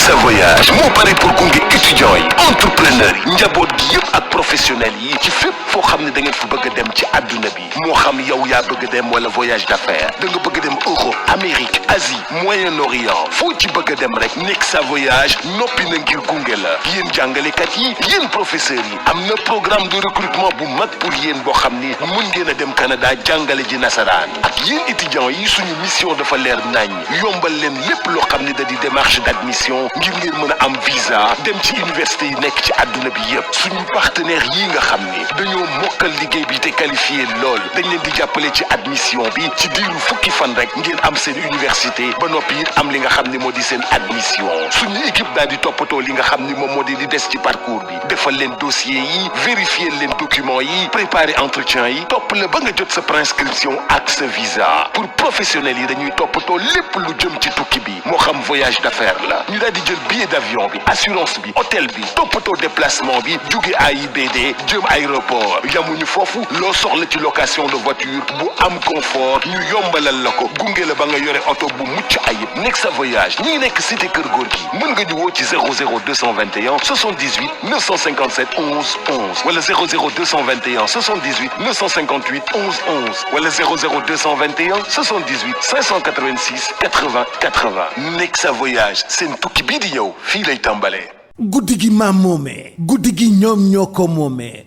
Nexa Voyage moo pare pour gunge étudiants yi entrepreneurs yi njaboot gi yëpp ak professionnels yi ci fépp foo xam ne da ngeen fa bëgg a dem ci àdduna bi moo xam yow yaa bëgg a dem wala voyage d'affaires da nga bëgg a dem Europe Amérique Asie Moyen-Orient foo ci bëgg a dem rek Nexa Voyage noppi na ngir gunge la yéen jàngalekat yi yéen professeurs yi am na programme de recrutement bu mag pour yéen boo xam ni mën ngeen a dem Canada jàngale ji nasaraan ak yéen étudiants yi suñu mission dafa leer nañ yombal leen lépp loo xam ne da di démarche d'admission ngir ngeen mën a am visa dem ci université yi nekk ci àdduna bi yëpp suñu partenaires yi nga xam ni dañoo mokkal liggéey bi te qualifié lool dañ leen di jàppale ci admission bi ci diiru fukki fan rek ngeen am seen université ba noppi it am li nga xam ni moo di seen admission suñu équipe daal di toppatoo li nga xam ni moom moo di des ci parcours bi defal leen dossier yi vérifier leen documents yi préparer entretien yi topp la ba nga jot sa préinscription ak sa visa pour professionnels yi dañuy toppatoo lépp lu jëm ci tukki bi moo xam voyage d'affaires la ñu daal di jël billet d'avion bi assurance bi hôtel bi toppatoo déplacement bi jóge AIBD jëm aéroport yamuñu foofu loo soxla ci location de voiture bu am confort ñu yombalal la ko gunge la ba nga yore oto bu mucc ayib Nexa Voyage ñi ngi nekk cité Kër Gorgui mën nga ñu woo ci 00221 78 957 11 11 wala 00221 78 958 11 11 wala 00221 78 586 80 80 Nexa Voyage seen tukki bii di ñëw fii lay tàmbalee. guddi gi maam moomee guddi gi ñoom ñoo ko moomee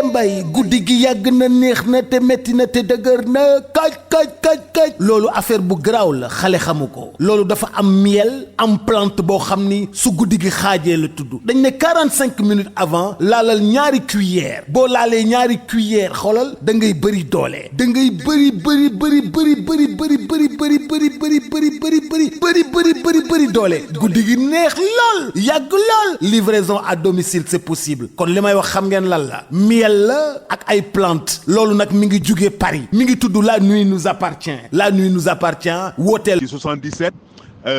mbay guddi gi yàgg na neex na te metti na te dëgër na kaj loolu affaire bu garaaw la xale xamu ko loolu dafa am miel am plante boo xam ni su guddi gi xaajee la tudd dañ ne 45 minutes avant laalal ñaari cuillère boo laalee ñaari cuillère xoolal da ngay bëri doole da ngay bëri doole guddi gi neex lool yàgg lool livraison à domicile c'est possible kon li may wax xam ngeen lan la miel la ak ay plante loolu nag mi ngi jugee Paris mi ngi tudd la nuit nous appartient wooteel 77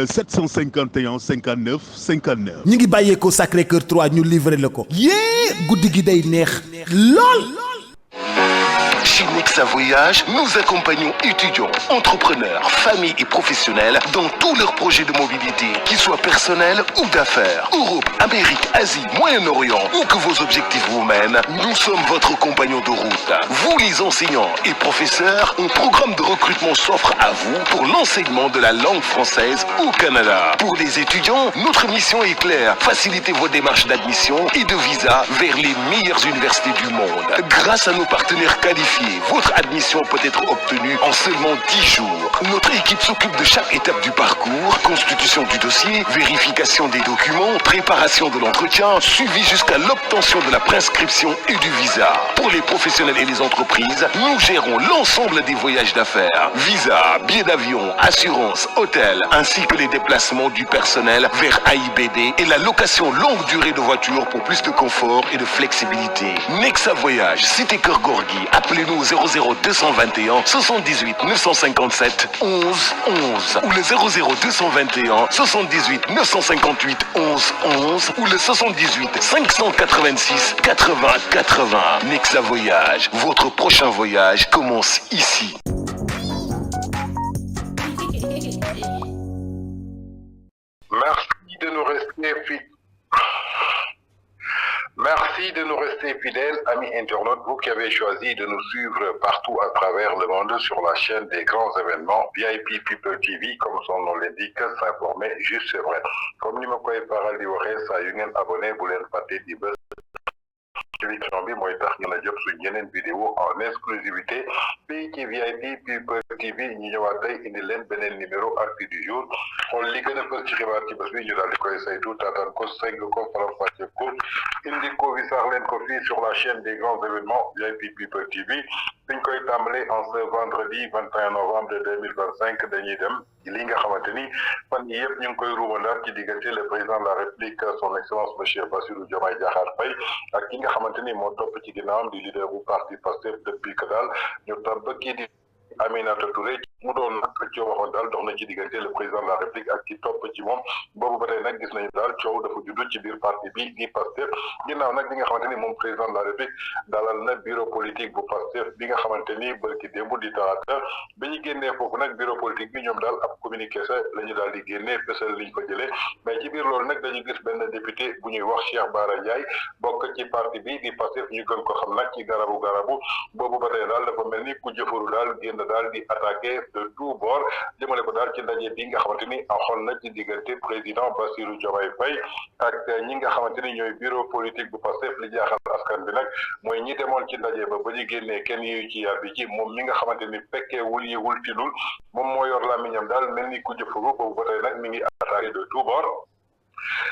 751 59 59 ñi ngi bàyyeekoo Sacré-Cœur 3 ñu livré la ko guddi gi day neex lool. Chez Nexa Voyage, nous accompagnons étudiants, entrepreneurs, familles et professionnels dans tous leurs projets de mobilité, qu'ils soient personnels ou d'affaires. Europe, Amérique, Asie, Moyen-Orient, où que vos objectifs vous mènent, nous sommes votre compagnon de route. Vous les enseignants et professeurs, un programme de recrutement s'offre à vous pour l'enseignement de la langue française au Canada. Pour les étudiants, notre mission est claire, faciliter vos démarches d'admission et de visa vers les meilleures universités du monde. Grâce à nos partenaires qualifiés, votre admission peut être obtenue en seulement 10 jours. Notre équipe s'occupe de chaque étape du parcours, constitution du dossier, vérification des documents, préparation de l'entretien, suivi jusqu'à l'obtention de la prescription et du visa. Pour les professionnels et les entreprises, nous gérons l'ensemble des voyages d'affaires, visa, billets d'avion, assurance, hôtel, ainsi que les déplacements du personnel vers AIBD et la location longue durée de voitures pour plus de confort et de flexibilité. Nexa Voyage, cité Kër Gorgui, appelez-nous au 00221 78 957 11 11 ou le 00221 78 958 11 11 ou le 78 586 80 80. Nexa Voyage, votre prochain voyage commence ici. Merci de nous rester fidèles, amis internautes, vous qui avez choisi de nous suivre partout à travers le monde sur la chaîne des grands événements VIP People TV, comme son nom l'indique, s'informer juste c'est vrai. Comme ni ma koy faral di waxee saa yu ngeen abonné bu leen fàtte di bës notification bi mooy tax ngeen a jot suñu yeneen vidéo en exclusivité fii ci VIP People TV ñu ñëwaat tey indi leen beneen numéro actu du jour xool li gën a fës ci xibaar ci bés bi ñu daal di koy saytu taataan ko segg ko faram-fàcce ko indi ko wisaar leen ko fii sur la chaîne des grands événements VIP People TV biñ koy tàmbalee en ce vendredi 21 novembre 2025 dañuy dem li nga xamante ni fan yii yëpp ñu ngi koy ruumandaat ci diggante le président de la République son excellence monsieur Bassirou Diomaye Diakhar Faye ak ki nga xamante ni moo topp ci ginnaawam di leader bu parti Pastef depuis que daal ñu tabb kii di Aminata Touré mu doon nag ci waxoon daal dox na ci diggante le président de la république ak ci topp ci moom boobu ba tey nag gis nañu daal coow dafa juddu ci biir parti bi di Pastef ginnaaw nag bi nga xamante ni moom président de la république dalal na bureau politique bu Pastef bi nga xamante ni bërki démb di talaata bi ñu génnee foofu nag bureau politique bi ñoom daal ab communiqué sa la ñu daal di génnee fësal liñ fa jëlee mais ci biir loolu nag dañu gis benn député bu ñuy wax Cheikh Bara Ndiaye bokk ci parti bi di Pastef ñu gën ko xam nag ci garabu boobu ba tey daal dafa mel ni ku jëfaru daal génn daal di attaqué de tout bord jëmale ko daal ci ndaje bi nga xamante ni axoon na ci diggante président Bassirou Diomaye Faye ak ñi nga xamante ni ñooy bureau politique bu Pastef li jaaxal askan bi nag mooy ñi demoon ci ndaje ba ñu génnee kenn yu ci yàbbi ci moom mi nga xamante ni fekkee wul yëgul tinul moom moo yor làmmiñam daal mel ni ku jëfaru boobu ba tey nag mi ngi attaqué de tout bord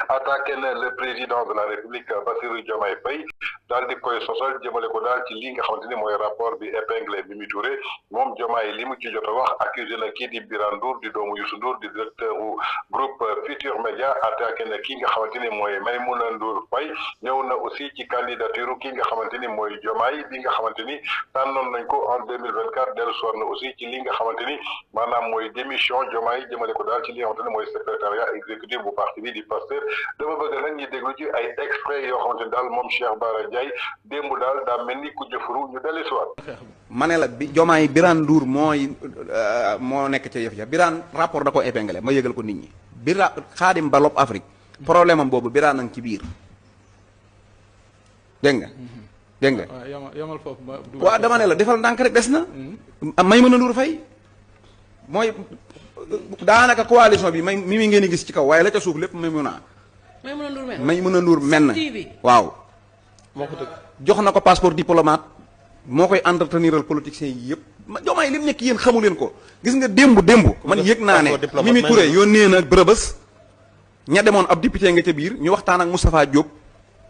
attaqué na le président de la république Bassirou Diomaye Faye daal di koy sosal jëmale ko daal ci li nga xamante ni mooy rapport bi épinglé Mimi Touré moom Diomaye li mu ci jot a wax accusé na kii di Birane Ndour di doomu Youssou Ndour di directeur u groupe Futur Média attaqué na ki nga xamante ni mooy Maïmouna Ndour Faye ñëw na aussi ci candidature ki nga xamante ni mooy Diomaye bi nga xamante ni tànnoon nañ ko en 2024 dellu soir na aussi ci li nga xamante ni maanaam mooy démission Diomaye jëmale ko daal ci li nga xamante ni mooy secrétariat exécutif bu parti bi di Pastef dama bëgg nag ñu déglu ci ay extrait yoo xamante ni daal moom Cheikh Bara Ndiaye démb daal daa mel ni ku jëfuru ñu dellu si waat. ma ne la bi Diomaye Birane Ndour moo nekk ca yëf ja Birane rapport da ko épinglé ma yëgal ko nit ñi Xaadim Ba Lop Afrique problème am boobu Birane nag ci biir dégg nga. dégg nga yamal foofu waaw dama ne la defal ndànk rek des na. Maïmouna Ndour Faye mooy daanaka coalition bi mi ngeen di gis ci kaw waaye la ca suuf lépp Maïmouna Ndour men waaw. moo ko tëgg jox na ko passeport diplomate moo koy entreteniral politiciens yi yëpp Diomaye li mu nekk yéen xamu leen ko gis nga démb man yëg naa ne Mimi Touré yónnee na bërëbës ña demoon ab député nga ca biir ñu waxtaan ak Moustapha Diop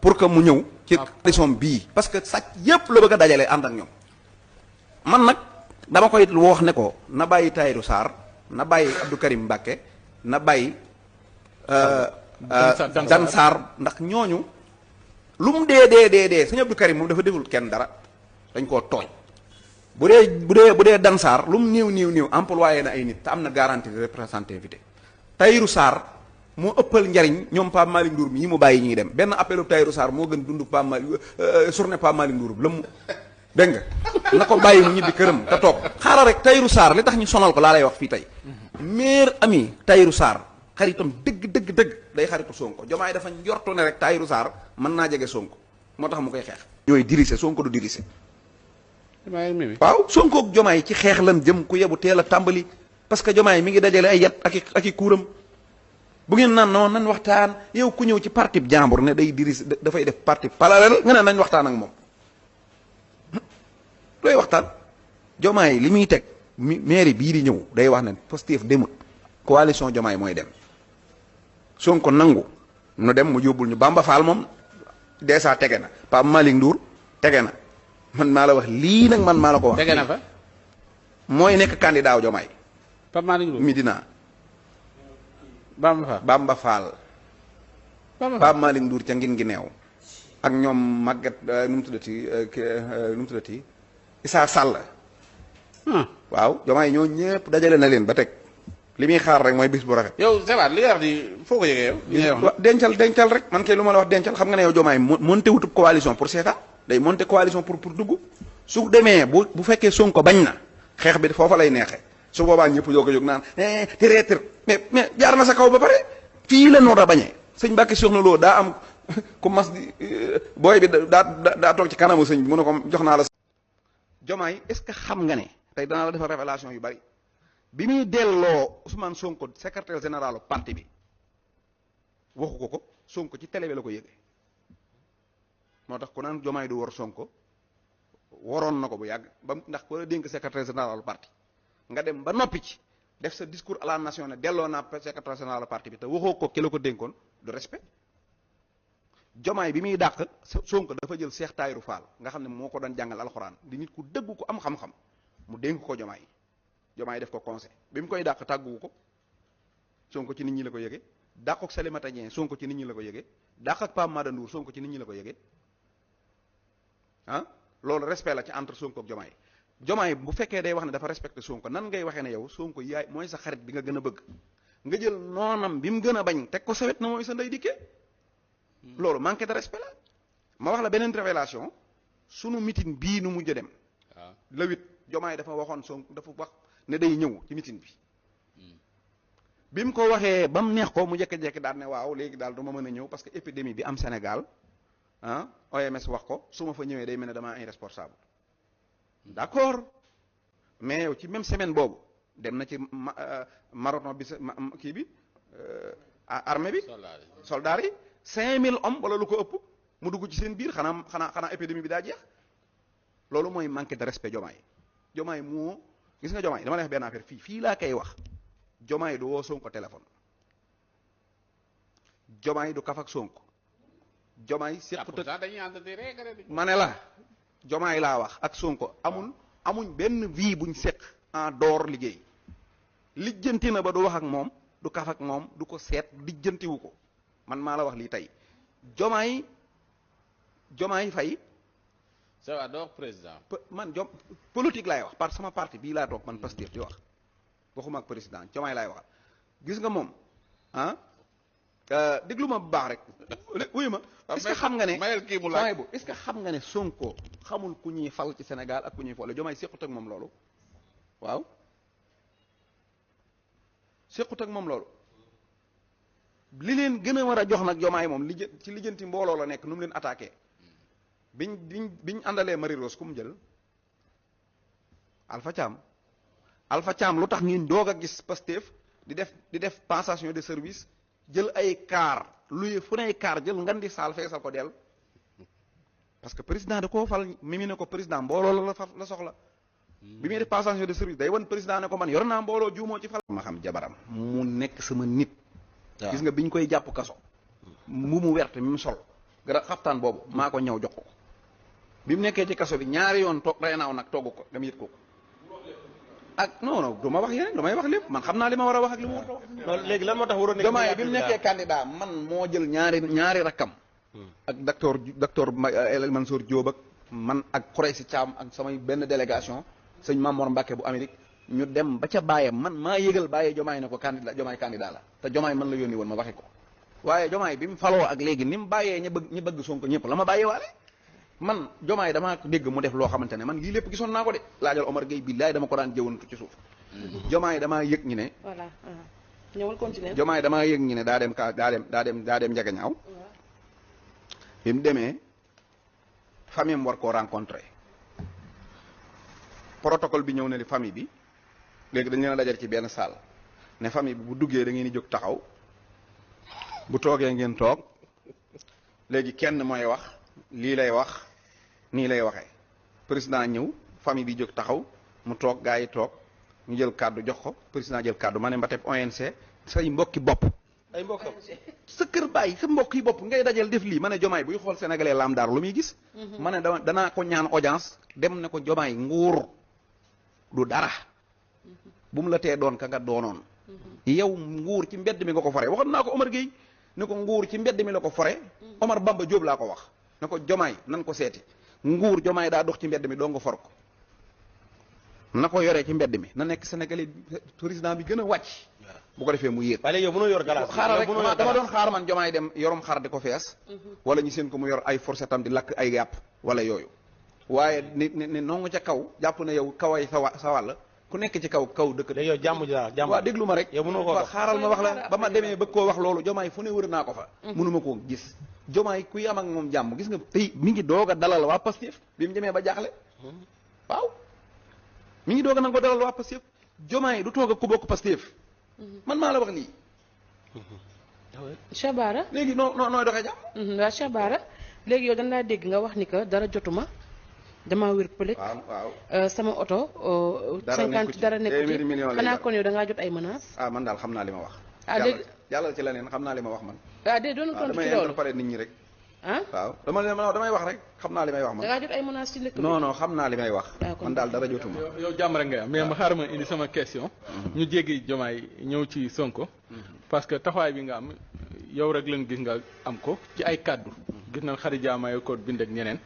pour que mu ñëw ci coalition bii parce que sàcc yëpp la bëgg a dajale ànd ak ñoom man nag dama koy wax ne ko na bàyyi Tahirou Sarr na bàyyi Abdou Karim Mbacké na bàyyi Dan Sarr ndax ñooñu lu mu dee sëñ Abdou Karim moom dafa deful kenn dara dañ koo tooñ bu dee Dan Sarr lu mu néew employé na ay nit te am na garantie de représentativité Tahirou Sarr moo ëppal njariñ ñoom Pape Malick Ndour yi mu bàyyi ñuy dem benn appelu Tahirou Sarr moo gën dund Pape Malick journée Pape Malick Ndour lëmm dégg nga na ko bàyyi mu ñibbi këram te toog xaaral rek Tahirou Sarr li tax ñu sonal ko laa lay wax fii tey meilleur ami Tahirou Sarr xaritam dëgg day xaritu Sonko Diomaye dafa njortu ne rek Tahirou Sarr mën naa jege Sonko moo tax mu koy xeex ñooy dirise Sonko du dirise waaw Sonko ak Diomaye ci xeex lan jëm ku yebu teel a tàmbali parce que Diomaye mi ngi dajale ay yat ak i kuuram bu ngeen naan noonu nañ waxtaan yow ku ñëw ci parti jàmbur ne day dirise dafay def parti parallèle nga ne nañ waxtaan ak moom looy waxtaan Diomaye li muy teg mairie bii di ñëw day wax ne Pastef demut coalition Diomaye mooy dem Sonko nangu nu dem mu yóbbul ñu Bamba Fall moom dèjà tege na Pape Malick Ndour tege na man maa la wax lii nag man maa la ko wax. tege na fa. mooy nekk candidat Diomaye. Pape Malick Ndour Medina. Bamba Fall. Pape Malick Ndour ca ngin gi neew ak ñoom Maguette nu mu tuddati Issa Sall. waaw Diomaye ñoo ñëpp dajale na leen ba teg li muy xaar rek mooy bis bu rafet. yow Sebaat li nga wax di foo ko yëgee yow. li ngay wax dencal rek man kay lu ma la wax dencal xam nga ne yow Diomaye monté wutub coalition pour seetaan day monté coalition pour dugg su demee bu fekkee Sonko bañ na xeex bi foofa lay neexee su boobaa ñëpp yoo ko jóg naan téréetér mais jaar na sa kaw ba pare fii la noor a bañee sëñ Mbàkke Soxna Lo daa am ku mas di booy bi daa toog ci kanamu sëñ bi mu ne ko jox naa la. Diomaye est-ce que xam nga ne tey danaa la defal révélation yu bari bi muy delloo Ousmane Sonko secrétaire général parti bi waxu ko Sonko ci télé bi la ko yëgee moo tax ku naan Diomaye du war Sonko waroon na ko bu yàgg ba ndax ko la dénk secrétaire général parti nga dem ba noppi ci def sa discours à la nation ne delloo naa secrétaire général parti bi te waxoo ko ki la ko dénkoon du respect Diomaye bi muy dàq Sonko dafa jël Cheikh Tahirou Fall nga xam ne moo ko doon jàngal alxuraan di nit ku dëgg ku am xam-xam mu dénk ko Diomaye def ko conseil bi mu koy dàq tàgguwu ko Sonko ci nit ñi la ko yëgee dàq ak Salimata Dieng Sonko ci nit ñi la ko yëgee dàq ak Pape Mada Ndour Sonko ci nit ñi la ko yëgee loolu respect la ci entre Sonko ak Jomaay bu fekkee day wax ne dafa respecté Sonko nan ngay waxee ne yow Sonko yaay mooy sa xarit bi nga gën a bëgg nga jël noonam bi mu gën a bañ teg ko sawet na mooy sa ndey dikkee loolu manque de respect la. ma wax la beneen révélation sunu meeting bii nu mujj a dem. waaw le 8 Jomaay dafa waxoon Sonko dafa wax ne day ñëw ci meeting bi. bi mu ko waxee ba mu neex ko mu jékki-jékki daal ne waaw léegi daal du ma mën a ñëw parce que épidémie bi am Sénégal ah OMS wax ko su ma fa ñëwee day mel ne damaa irresponsable. d'accord mais yow ci même semaine boobu dem na ci marathon bi kii bi armée bi. soldats yi 5000 hommes wala lu ko ëpp mu dugg ci seen biir xanaa épidémie bi daa jeex loolu mooy manque de respect Jomaay moo gis nga Jomaay dama lay wax benn affaire fii laa koy wax Jomaay du woo Sonko téléphone Jomaay du kaf ak Sonko Jomaay séqut ma ne la Jomaay laa wax ak Sonko amuñ benn vie buñ séq en dehors liggéey lijjanti na ba du wax ak moom du kaf ak moom du ko seet lijjantiwu ko man maa la wax lii tey Jomaay Faye ça va donc président. man politique laay wax sama parti bii laa toog man Pastef di wax waxuma ak président Jomaay laay waxal gis nga moom déglu ma bu baax rek wuyu ma est-ce que xam nga ne mayel kii mu laaj bu est-ce que xam nga ne Sonko xamul ku ñuy fal ci Sénégal ak ku ñuy folle Jomaay séqut ak moom loolu waaw séqut ak moom loolu li leen gën a war a jox nag Jomaay moom ci lijjanti mbooloo la nekk nu mu leen attaqué biñ àndalee Marie Rose ku mu jël Alpha Thiam lu tax ngeen doog a gis Pastef di def passation de service jël ay car luy fu ne ay car jël ngan di saal feesal ko del parce que président da koo fal mimi ne ko président mbooloo la soxla bi muy def passation de service day wan président ne ko man yor naa mbooloo juumoo ci fal ma xam jabaram mu nekk sama nit gis nga biñ koy jàpp kaso mu werte mi mu sol xaftaan boobu maa ko ñëw jox ko bi mu nekkee ci kaso bi ñaari yoon reynaaw nag togg ko dem yët ko ak non du ma wax yeneen damay wax lépp man xam naa li ma war a wax ak li mu war a wax. non léegi lan moo tax waroon Diomaye bi mu nekkee candidat man moo jël ñaari rakkam. ak docteur El Mansour Diop ak man ak Khoureysi Thiam ak samay benn délégation sëñ Mamour Mbacke bu Amérique ñu dem ba ca baayam man maa yëgal bàyyee Diomaye ne ko Diomaye candidat la te Diomaye man la yónni woon ma waxe ko waaye Diomaye bi mu faloo ak léegi ni mu bàyyee ñi bëgg Sonko ñëpp la ma bàyyee waale. man Diomaye damaa dégg mu def loo xamante ne man lii lépp gisoon naa ko de laajal Omar Gueye billaay dama ko daan jëwantu ci suuf. Diomaye damaa yëg ñi ne. voilà ñëwal continuer. Diomaye damaa yëg ñi ne daa dem Njagañaaw. bi mu demee famille am war koo rencontré protocole bi ñëw ne li famille bi léegi dañ leen a dajal ci benn salle ne famille bi bu duggee da ngeen di jóg taxaw bu toogee ngeen toog léegi kenn mooy wax lii lay wax. nii lay waxee président ñëw famille bi jóg taxaw mu toog gaa yi toog ñu jël kàddu jox ko président jël kàddu ma ne Mbateb ONC say mbokki bopp. ay mbokkam sa kër bàyyi sa mbokk yi bopp ngay dajal def lii ma ne Diomaye buy xool sénégalais laam daar lu muy gis. ma ne danaa ko ñaan audience dem ne ko Diomaye nguur du dara. bu mu la tee doon ka nga doonoon. yow nguur ci mbedd mi nga ko fore waxoon naa ko Omar Gueye ne ko nguur ci mbedd mi la ko fore. Omar Bamba Diop laa ko wax ne ko Diomaye nan ko seeti. nguur Diomaye daa dox ci mbedd mi doo nga for ko na ko yoree ci mbedd mi na nekk sénégalais président bi gën a wàcc. bu ko defee mu yéeg. waaye léegi yow mënoo yor galaas xaaral rek dama doon xaar man Diomaye dem yorum xar di ko fees. wala ñu seen ko mu yor ay fourchette am di lakk ay yàpp wala yooyu. waaye ni nongu ca kaw jàpp na yow kaway sa wàll ku nekk ci kaw dëkk. léegi yow jàmm ji jàmm. waaw déglu ma rek. yow mënoo koo wax xaaral ma wax la ba ma demee bëgg koo wax loolu Diomaye fu ne wër naa ko fa. mënuma koo gis. Diomaye kuy am ak moom jàmm gis nga tey mi ngi doog a dalal waa Pastef bi mu demee ba jaaxle waaw mi ngi doog a nag ko dalal waa Pastef Diomaye du toog ak ku bokk Pastef man maa la wax lii. Cheikh Bara léegi nooy doxee jàmm. waaw Cheikh Bara léegi yow dañ laa dégg nga wax ni que dara jotuma damaa wér pëlëg. waaw sama oto. dara nekku ci 50 xanaa kon yow da ngaa jot ay menaces. man daal xam naa li ma wax. léegi jàllal ci leneen xam naa li ma wax man. déedéet doon tontu ci loolu pare nit ñi rek. waaw damay wax rek xam naa li may wax man. da ngaa jot ay menaces ci dëkk bi. non xam naa li may wax. man daal dara jotuma. yow jàmm rek ngay am mais ma xaaral ma indi sama question. ñu jéggi Diomaye ñëw ci Sonko. parce que taxawaay bi nga am yow rek lañ gis nga am ko ci ay kaddu. gis nañ Khady Diamaye ko bind ak ñeneen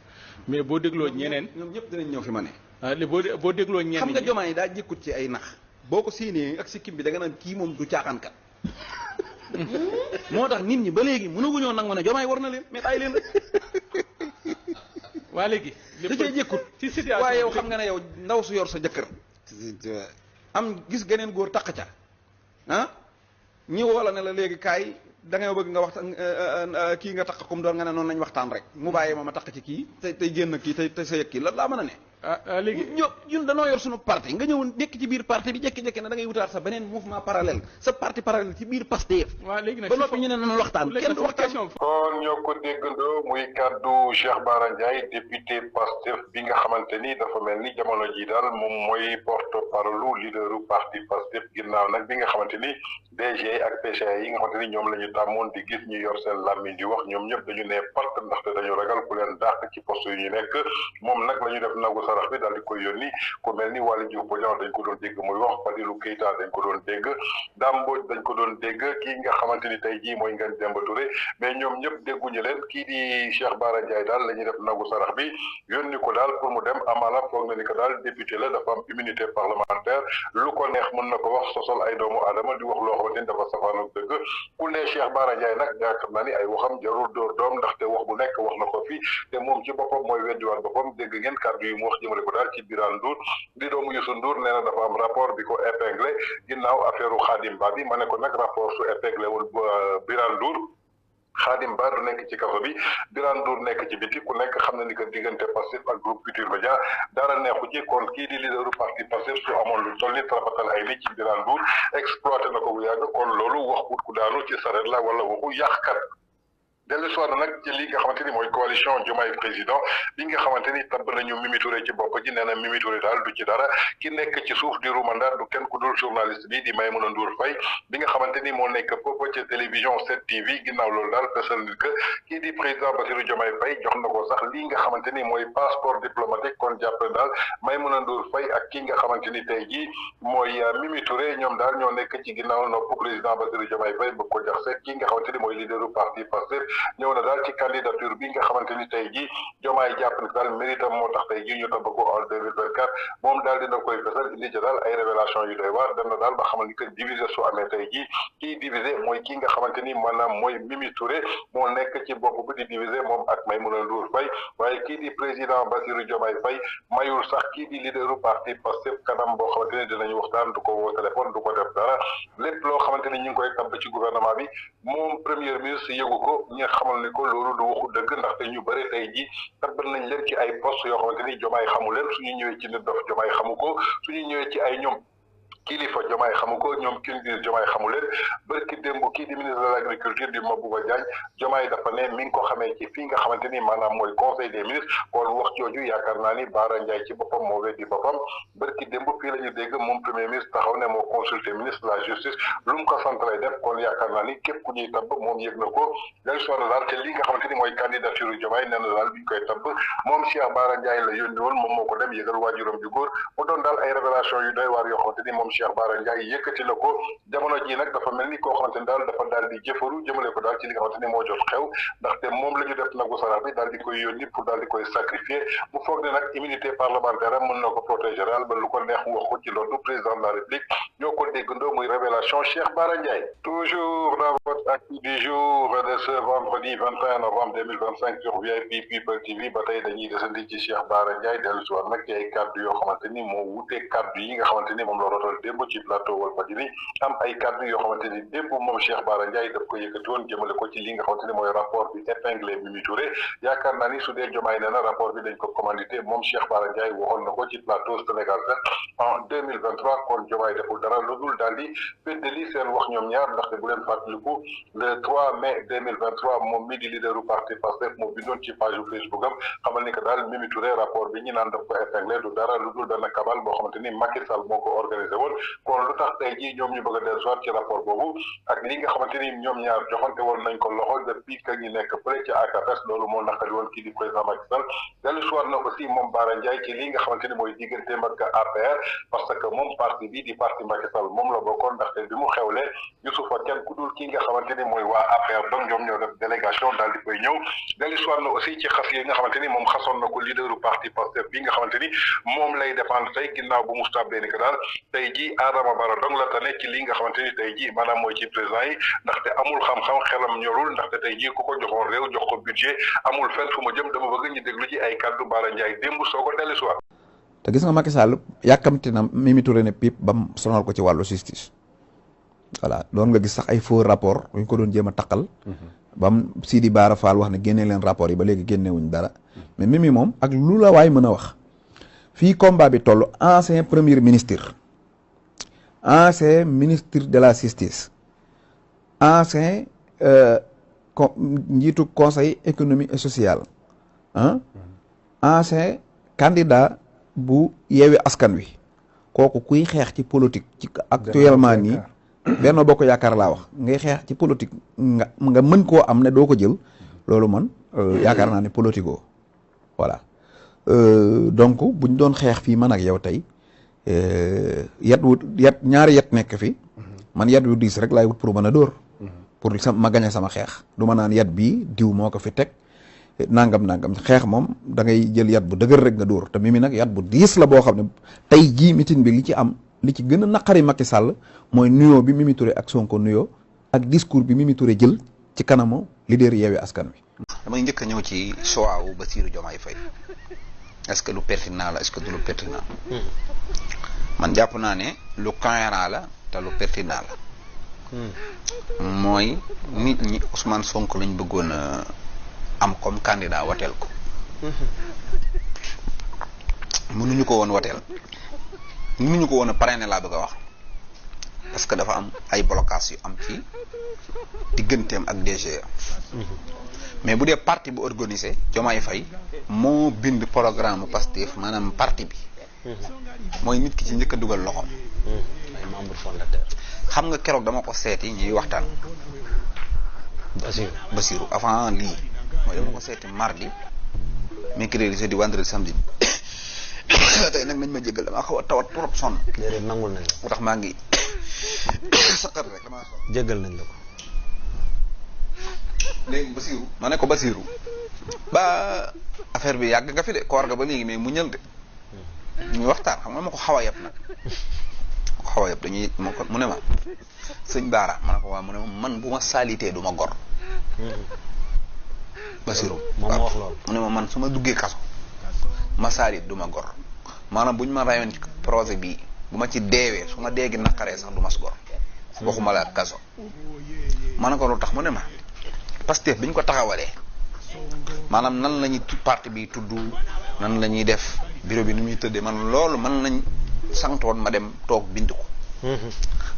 mais boo dégloo ñeneen. ñoom ñëpp dinañ ñëw fi ma ne. li boo dégloo ñenn xam nga ñi Diomaye daa jëkkut ci ay nax boo ko séenee ak sikkim bi da nga naan kii moom du caaxaankat moo tax nit ñi ba léegi mënaguñoo nangu ne Diomaye war na leen mais bàyyi leen rek waa léegi da cee jëkkut ci situation waaye yow xam nga ne yow ndaw su yor sa jëkkër am gis geneen góor taq ca ah ñi wala ne la léegi kaay da ngay bëgg nga waxtaan kii nga taq comme doon nga ne noonu lañ waxtaan rek mu bàyyee ma taq ci kii tey génn kii tey sa yëg kii la laa mën a ne léegi ñun danoo yor suñu parti nga ñëw nekk ci biir parti bi jekki-jekki ne da ngay wutaat sa beneen mouvement parallèle sa parti parallèle ci biir Pastef waa léegi nag ba noppi ñu ne nañu waxtaan kenn du waxtaan kon ñoo ko déggandoo muy kàddu Cheikh Bara Ndiaye député Pastef bi nga xamante ni dafa mel ni jamono ji daal moom mooy porte parole leaderu parti Pastef ginnaaw nag bi nga xamante ni DG ak PCA yi nga xamante ni ñoom la ñu tàmmoon di gis ñu yor seen làmmiñ di wax ñoom ñëpp dañu ne part ndaxte dañu ragal ku leen dàq ci poste yu ñu nekk moom nag la ñu def nagu sarax bi daal di koy yónni ku mel ni Waly Diouf Bodian dañ ko doon dégg muy wax Fadilou Keita dañ ko doon dégg Dame Mbodj dañ ko doon dégg kii nga xamante ni tey jii mooy Ngagne Demba Touré mais ñoom ñëpp dégguñu leen kii di Cheikh Bara Ndiaye daal la ñuy def nagu sarax bi yónni ko daal pour mu dem amaana foog na ni que daal député la dafa am immunité parlementaire lu ko neex mën na ko wax sosal ay doomu aadama di wax loo xamante ni dafa safaanoog dëgg ku ne Cheikh Bara Ndiaye nag yaakaar naa ni ay waxam jarul dóor doom ndaxte wax bu nekk wax na ko fi te moom ci boppam mooy weddiwaat boppam dégg ngeen kàddu yu mu wax jëmale ko daal ci Birane Ndour di doomu Youssou Ndour nee na dafa am rapport bi ko épinglé ginnaaw affaire u Khadim Ba bi ma ne ko nag rapport su épinglé wul Birane Ndour Khadim Ba du nekk ci kaso bi Birane Ndour nekk ci biti ku nekk xam na ni que diggante Pastef ak groupe Futurs Médias dara neexu ci kon kii di leaderu parti Pastef su amoon lu toll ni trafatal ay nit ci Birane Ndour exploité na ko bu yàgg kon loolu wax ut ku daanu ci sareet la wala waxu yàqkat dellu soir nag ci li nga xamante ni mooy coalition Diomaye président bi nga xamante ni tabb nañu Mimi Touré ci bopp ji nee na Mimi Touré daal du ci dara ki nekk ci suuf di rumandaat du kenn ku dul journaliste bi di Maïmouna Ndour Faye bi nga xamante ni moo nekk foofu ci télévision 7TV ginnaaw loolu daal fesal nit que kii di président Bassirou Diomaye Faye jox na ko sax lii nga xamante ni mooy passeport diplomatique kon jàppale daal Maïmouna Ndour Faye ak ki nga xamante ni tey jii mooy Mimi Touré ñoom daal ñoo nekk ci ginnaaw nopp président Bassirou Diomaye Faye bëgg ko jax seet ki nga xamante ni mooy leaderu parti Pastef ñëw na daal ci candidature bi nga xamante ni tey jii Diomaye jàpp ni daal méritam moo tax tey jii ñu tabb ko en 2024 moom daal dina koy fesal indi ci daal ay révélation yu doy waar dem na daal ba xamal ni que divisé su amee tey jii kii divisé mooy kii nga xamante ni maanaam mooy Mimi Touré moo nekk ci bopp bi di divisé moom ak Maïmouna Ndour Faye waaye kii di président Bassirou Diomaye Faye mayul sax kii di leaderu parti Pastef kanam boo xamante ni dinañu waxtaan du ko woo téléphone du ko def dara lépp loo xamante ni ñu ngi koy tabb ci gouvernement bi moom premier ministre yëgu ko ñi xamal ni ko loolu du waxu dëgg ndaxte ñu bëri tey ji tabbal nañ leen ci ay poste yoo xamante ni Diomaye xamu leen suñu ñëwee ci nit dof Diomaye xamu ko suñu ñëwee ci ay ñoom kilifa Diomaye xamu ko ñoom kii di Diomaye xamu leen bërki démb kii di ministre de l' agriculture di Mabouba Diagne Diomaye dafa ne mi ngi ko xamee ci fii nga xamante ni maanaam mooy conseil des ministres kon wax jooju yaakaar naa ni Bara Ndiaye ci boppam moo weddi boppam bërki démb fii la ñu dégg moom premier ministre taxaw ne moo consulté ministre de la justice lu mu ko sant lay def kon yaakaar naa ni képp ku ñuy tabb moom yëg na ko day soxla daal te li nga xamante ni mooy candidature Diomaye nee na daal bi ñu koy tabb moom Cheikh Bara Ndiaye la yónni woon moom moo ko dem yëgal waajuram ju góor mu doon daal ay révélation yu doy waar yoo xamante ni moom Cheikh Bara Ndiaye yëkkati na ko jamono ji nag dafa mel ni koo xamante ni daal dafa daal di jëfaru jëmale ko daal ci li nga xamante ni moo jot xew ndaxte moom la ñu def nagu sarax bi daal di koy yónni pour daal di koy sacrifier mu foog ne nag immunité parlementaire am mën na ko protéger daal ba lu ko neex mu wax ko ci loolu président de la République ñoo ko déggandoo muy révélation Cheikh Bara Ndiaye toujours dans votre actu du jour de ce vendredi 21 novembre 2025 sur VIP People TV ba tey dañuy desandi ci Cheikh Bara Ndiaye dellu si waat nag ci ay kaddu yoo xamante ni moo wutee kaddu yi nga xamante ni moom la rotal démb ci plateau Walfadjri am ay kaddu yoo xamante ni démb moom Cheikh Bara Ndiaye daf ko yëkkati woon jëmale ko ci li nga xamante ni mooy rapport bi épinglé Mimi Touré yaakaar naa ni su dee Diomaye nee na rapport bi dañ ko commandité moom Cheikh Bara Ndiaye waxoon na ko ci plateau Sénégal 7 en 2023 kon Diomaye deful dara lu dul daal di feddali seen wax ñoom ñaar ndaxte bu leen fàttaliku le 3 mai 2023 moom mi di leaderu parti Pastef moo bindoon ci page Facebook am xamal ni que daal Mimi Touré rapport bi ñi naan daf ko épinglé du dara lu dul benn kabal boo xamante ni Macky Sall moo ko organisé woon kon lu tax tey jii ñoom ñu bëgg a dellusiwaat ci rapport boobu ak li nga xamante ni ñoom ñaar joxante woon nañ ko loxo depuis que ñu nekk fële ci AKPS loolu moo naqari woon kii di président Macky Sall dellusiwaat na aussi moom Bara Ndiaye ci li nga xamante ni mooy digganteem ak APR parce que moom parti bi di parti Macky Sall moom la bokkoon ndaxte bi mu xewlee gisu fa kenn ku dul ki nga xamante ni mooy waa APR donc ñoom ñoo def délégation daal di koy ñëw dellusiwaat na aussi ci xas yi nga xamante ni moom xasoon na ko leaderu parti Pastef bi nga xamante ni moom lay défendre tey ginnaaw bu mu tàbbee ni que daal tey ji Adama Barrow donc la tane ci li nga xamante ni tey ji maanaam mooy ci président yi ndaxte amul xam-xam xelam ñorul ndaxte tey ji ku ko joxoon réew jox ko budget amul fenn fu ma jëm dama bëgg ñu déglu ci ay kaddu Bara Ndiaye démb soo ko dellusiwaat. te gis nga Macky Sall yàkkamti na Mimi Touré ne pip ba mu sonal ko ci wàllu justice voilà doon nga gis sax ay faux rapport ñu ko doon jéem a taqal ba mu Sidi Bara Fall wax ne génnee leen rapport yi ba léegi génnewuñ dara mais Mimi moom ak lu la waay mën a wax fii combat bi toll ancien premier ministre ancien ministre de la justice ancien njiitu conseil économique et social ancien candidat bu yeewi askan wi kooku kuy xeex ci politique ci actuellement nii Benno Bokk Yaakaar laa wax ngay xeex ci politique nga mën koo am ne doo ko jël loolu man yaakaar naa ne politico voilà donc buñ doon xeex fii man ak yow tey ñaari yet nekk fi man yet wu diis rek laay wut pour mën a dóor pour ma gañe sama xeex du ma naan yet bii diw moo ko fi teg nangam xeex moom da ngay jël yat bu dëgër rek nga dóor te Mimi nag yat bu diis la boo xam ne tey jii mitin bi li ci gën a naqari Macky Sall mooy nuyoo bi Mimi Touré ak Sonko nuyoo ak discours bi Mimi Touré jël ci kanamu leader Yewwi Askan Wi. damay njëkk a ñëw ci choix wu Bassirou Diomaye Faye est-ce que lu pertinent la est-ce que du lu pertinent man jàpp naa ne lu cohérent la te lu pertinent la mooy nit ñi Ousmane Sonko lañ bëggoon a am comme candidat wateel ko mënuñu ko woon wateel mënuñu ko woon a parrainer laa bëgg a wax parce que dafa am ay blocage yu am ci digganteem ak DG mais bu dee parti bu organisé Diomaye Faye moo bind programme Pastef maanaam parti bi mooy nit ki ci njëkk a dugal loxoom ay membre fondateur xam nga keroog dama ko seeti ñuy waxtaan Bassirou avant lii mooy dama ko seeti mardi mercredi jeudi vendredi samedi tey nag nañ ma jéggal damaa xaw a tawat trop sonn. déedéet nangul nañ la. moo tax maa ngi saqar rek damaa sonn. jéggal nañ la ko. léegi Bassirou ma ne ko Bassirou ba affaire bi yàgg nga fi de koor ga ba léegi mais mu ñël de ñu waxtaan xam nga ma ko xaw a yab nag ko xaw a yab dañuy mu ne ma sëñ Bara ma ne ko waaw mu ne ma man bu ma saalitee du ma gor. Bassirou moom moo wax loolu mu ne ma man su ma duggee kaso ma saalit du ma gor maanaam bu ñu ma rayoon ci projet bii bu ma ci deewee su ma déegi naqaree sax du ma si gor waxuma la kaso ma ne ko lu tax mu ne ma Pastef bi ñu ko taxawalee maanaam nan la ñuy parti bi tudd nan la ñuy def bureau bi ni muy tëddee man loolu man lañ santoon ma dem toog bind ko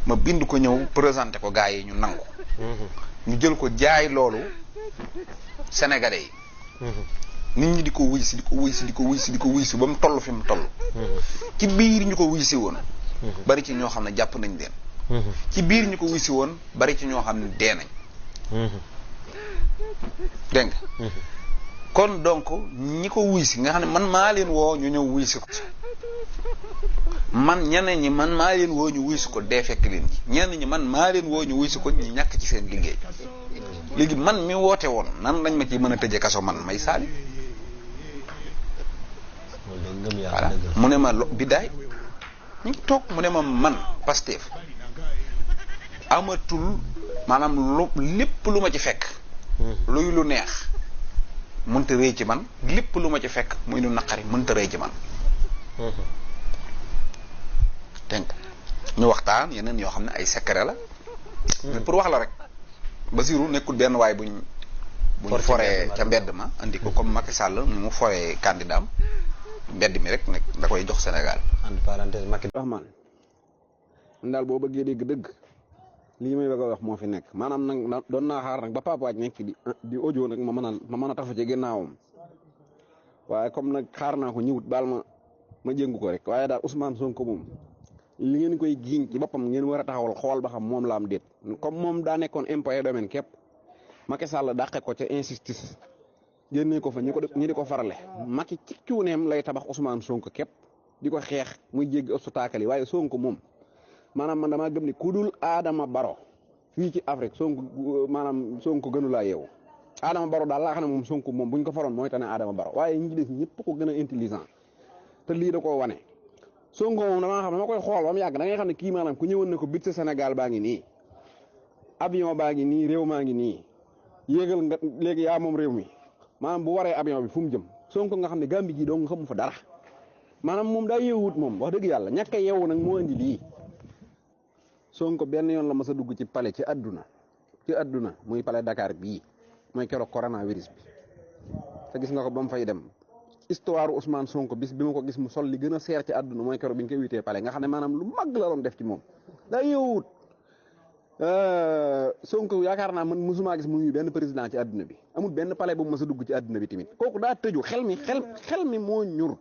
ma bind ko ñëw présenté ko gars yi ñu nangu ñu jël ko jaay loolu Sénégalais yi nit ñi di ko wuy si ba mu toll fi mu toll ci biir ñu ko wuy si woon bari ci ñoo xam ne jàpp nañ leen ci biir ñu ko wuy si woon bari ci ñoo xam ne dee nañ dégg nga kon donc ñi ko wuy si nga xam ne man maa leen woo ñu ñëw wuy si ko man ñeneen ñi man maa leen woo ñu wuy si ko dee fekk leen ci ñenn ñi man maa leen woo ñu wuy si ko ñu ñàkk ci seen liggéey léegi man mi woote woon nan lañ ma ci mën a tëjee kaso man may saali voilà mu ne ma biddaay ñu ngi toog mu ne ma man Pastef amatul maanaam lépp lu ma ci fekk luy lu neex mënta rëy ci man lépp lu ma ci fekk muy lu naqari mënta rëy ci man dégg nga ñu waxtaan yeneen yoo xam ne ay secret la mais pour wax la rek Bassirou nekkul benn waay buñ foree ca mbedd ma andi ko comme Macky Sall ni mu foree candidat am mbedd mi rek nekk da koy jox Sénégal entre parenthèse Macky Rahman man daal boo bëggee dégg dëgg lii may bëgg a wax moo fi nekk maanaam nag doon naa xaar nag ba Papa Waaj nekk di audio nag ma mën a tafu ci ginnaawam waaye comme nag xaar naa ko ñëwut baal ma jëngu ko rek waaye daal Ousmane Sonko moom li ngeen koy giiñ ci boppam ngeen war a taxawal xool ba xam moom la am déet comme moom daa nekkoon impôt et domaine képp Macky Sall dàqe ko ca injustice génnee ko fa ñi di ko farale Macky ci cuuneem lay tabax Ousmane Sonko képp di ko xeex muy jéggi obstacle yi waaye Sonko moom maanaam man damaa gëm ni ku dul Adama Barrow fii ci Afrique Sonko maanaam Sonko gënu laa yeewu Adama Barrow daal laa xam ne moom Sonko moom buñ ko faroon mooy tane Adama Barrow waaye ñi ci des ñëpp ko gën a intelligent te lii da koo wane Sonko moom damaa xam ne dama koy xool ba mu yàgg da ngay xam ne kii maanaam ku ñëwoon ne ko bit sa Sénégal baa ngi nii avion baa ngi nii réew maa ngi nii yéegal nga léegi yaa moom réew mi maanaam bu waree avion bi fu mu jëm Sonko nga xam ne Gambie ji doo nga xamu fa dara maanaam moom daa yeewut moom wax dëgg yàlla ñàkk a yeewu nag moo indi lii Sonko benn yoon la mas a dugg ci palais ci àdduna muy palais Dakar bii mooy keroog coronavirus bi te gis nga ko ba mu fay dem histoire Ousmane Sonko bis bi ma ko gis mu sol li gën a seer ci àdduna mooy keroog bi ñu koy witee palais nga xam ne maanaam lu mag la doon def ci moom daa yeewut Sonko yaakaar naa man mosuma gis mu nuyu benn président ci àdduna bi amul benn palais bu mu mas a dugg ci àdduna bi tamit kooku daa tëju xel mi moo ñur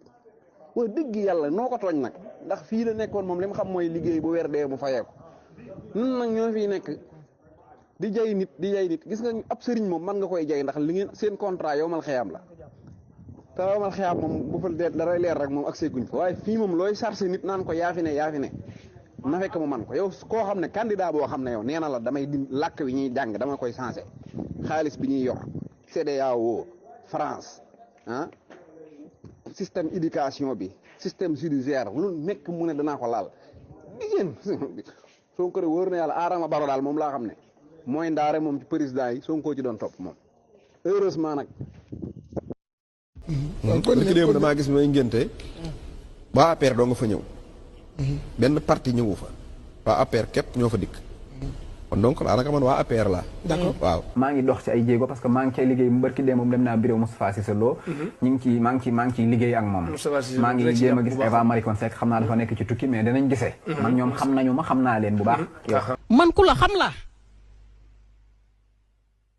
wax dëgg yàlla noo ko tooñ nag ndax fii la nekkoon moom li mu xam mooy liggéey bu weer dee mu fayee ko nun nag ñoo fii nekk di jay nit gis nga ab sëriñ moom man nga koy jay ndax li ngeen seen contrat yow mal xeyaam la te yow mal xeyaam moom bu fa daray leer rek moom ak seeguñ fa waaye fii moom looy chargé nit naan ko yaa fi ne na fekk mu man ko yow koo xam ne candidat boo xam ne yow nee na la damay di làkk wi ñuy jàng dama koy changé xaalis bi ñuy yor CEDEAO France système éducation bi système judiciaire lu nekk mu ne danaa ko laal digéen Sonko wóor na yàlla Adama Barrow daal moom laa xam ne mooy ndaare moom ci président yi Sonko ci doon topp moom heureusement nag kon ki démb damaa gis may ngénte waa APR doo nga fa ñëw benn parti ñëwu fa waa APR képp ñoo fa dikk kon donc daanaka man waa APR laa d'accord waaw maa ngi dox ci ay jéego parce que maa ngi cay liggéey mu barki dee moom dem naa bureau Moustapha Cissé Lo ñu ngi ci maa ngi ciy liggéey ak moom maa ngi jéem a gis Eva Maricon Seck xam naa dafa nekk ci tukki mais danañ gisee man ñoom xam nañu ma xam naa leen bu baax man ku la xam la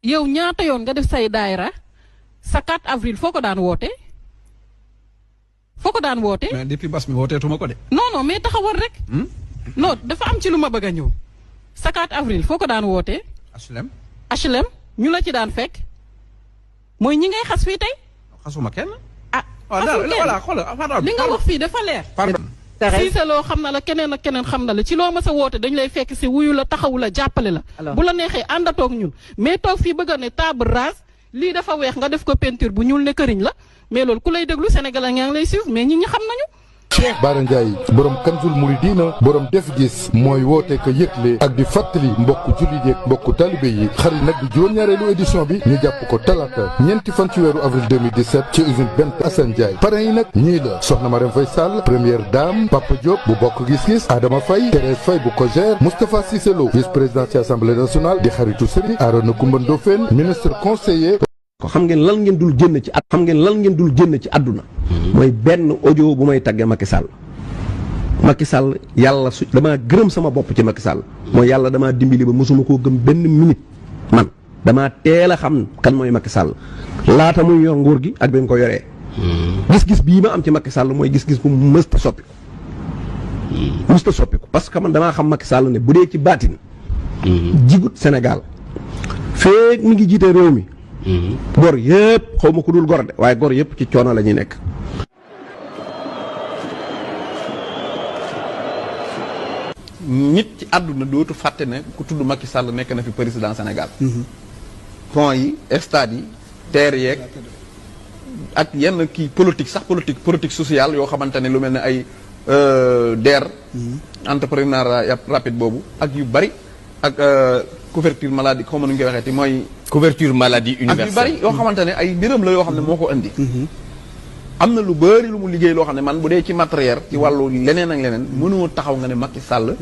yow ñaata yoon nga def say daayra sa 4 avril foo ko daan woote mais depuis bas mi wooteetuma ko de non mais taxawal rek non dafa am ci lu ma bëgg a ñëw sa 4 avril foo ko daan wootee HLM ñu la ci daan fekk mooy ñi ngay xas fii tey xasuma kenn voilà xoolal li nga wax fii dafa leer Cissé Lo xam na la keneen ak keneen xam na la ci loo ma sa woote dañ lay fekk si wuyu la taxawu la jàppale la bu la neexee àndatoog ñun mais toog fii bëgg a ne table rase lii dafa weex nga def ko peinture bu ñuul ne këriñ la mais loolu ku lay déglu Sénégalais ñaa ngi lay suivre mais ñi xam nañu Bara Ndiaye borom Kanzul Mouridina borom def gis mooy woote ko yëgle ak di fàttali mbokku jullit yi mbokku talibé yi xarit nag di juróom-ñaareelu édition bi ñu jàpp ko talaata ñeenti fan ci weeru avril 2017 ci usine Bent Assane Ndiaye parrain yi nag ñii la soxna Marème Faye Sall première dame Papa Diop bu bokk gis-gis Adama Faye Thérèse Faye bu Kogère Moustapha Cissé Lo vice-président ci assemblée nationale di xaritu Serigne Arona Coumba Ndoffène ministre conseiller ko xam ngeen lan ngeen dul génn ci àdduna mooy benn audio bu may tàggee Macky Sall yàlla damaa gërëm sama bopp ci Macky Sall mooy yàlla damaa dimbali ba mosuma koo gëm benn minute man damaa teel a xam kan mooy Macky Sall laata muy yor nguur gi ak bi mu ko yoree gis-gis bii ma am ci Macky Sall mooy gis-gis bu mësta soppiku parce que man damaa xam Macky Sall ne bu dee ci baatin jigut Sénégal feek mi ngi jiite réew mi gor yëpp xaw ma ku dul gor de waaye gor yëpp ci coono la ñuy nekk. nit ci àdduna dootu fàtte ne ku tudd Macky Sall nekk na fi président Sénégal. pont yi stade yi terre yeeg ak yenn kii politique sociale yoo xamante ne lu mel ne ay DER. entrepreneuriat rapide boobu ak yu bari ak. couverture maladie xaw ma nu ñu koy waxee te mooy. couverture maladie universelle ak yu bari yoo xamante ne ay mbiram la yoo xam ne moo ko indi. am na lu bari lu mu liggéey loo xam ne man bu dee ci matériel ci wàllu leneen ak leneen mënoo taxaw nga ne Macky Sall.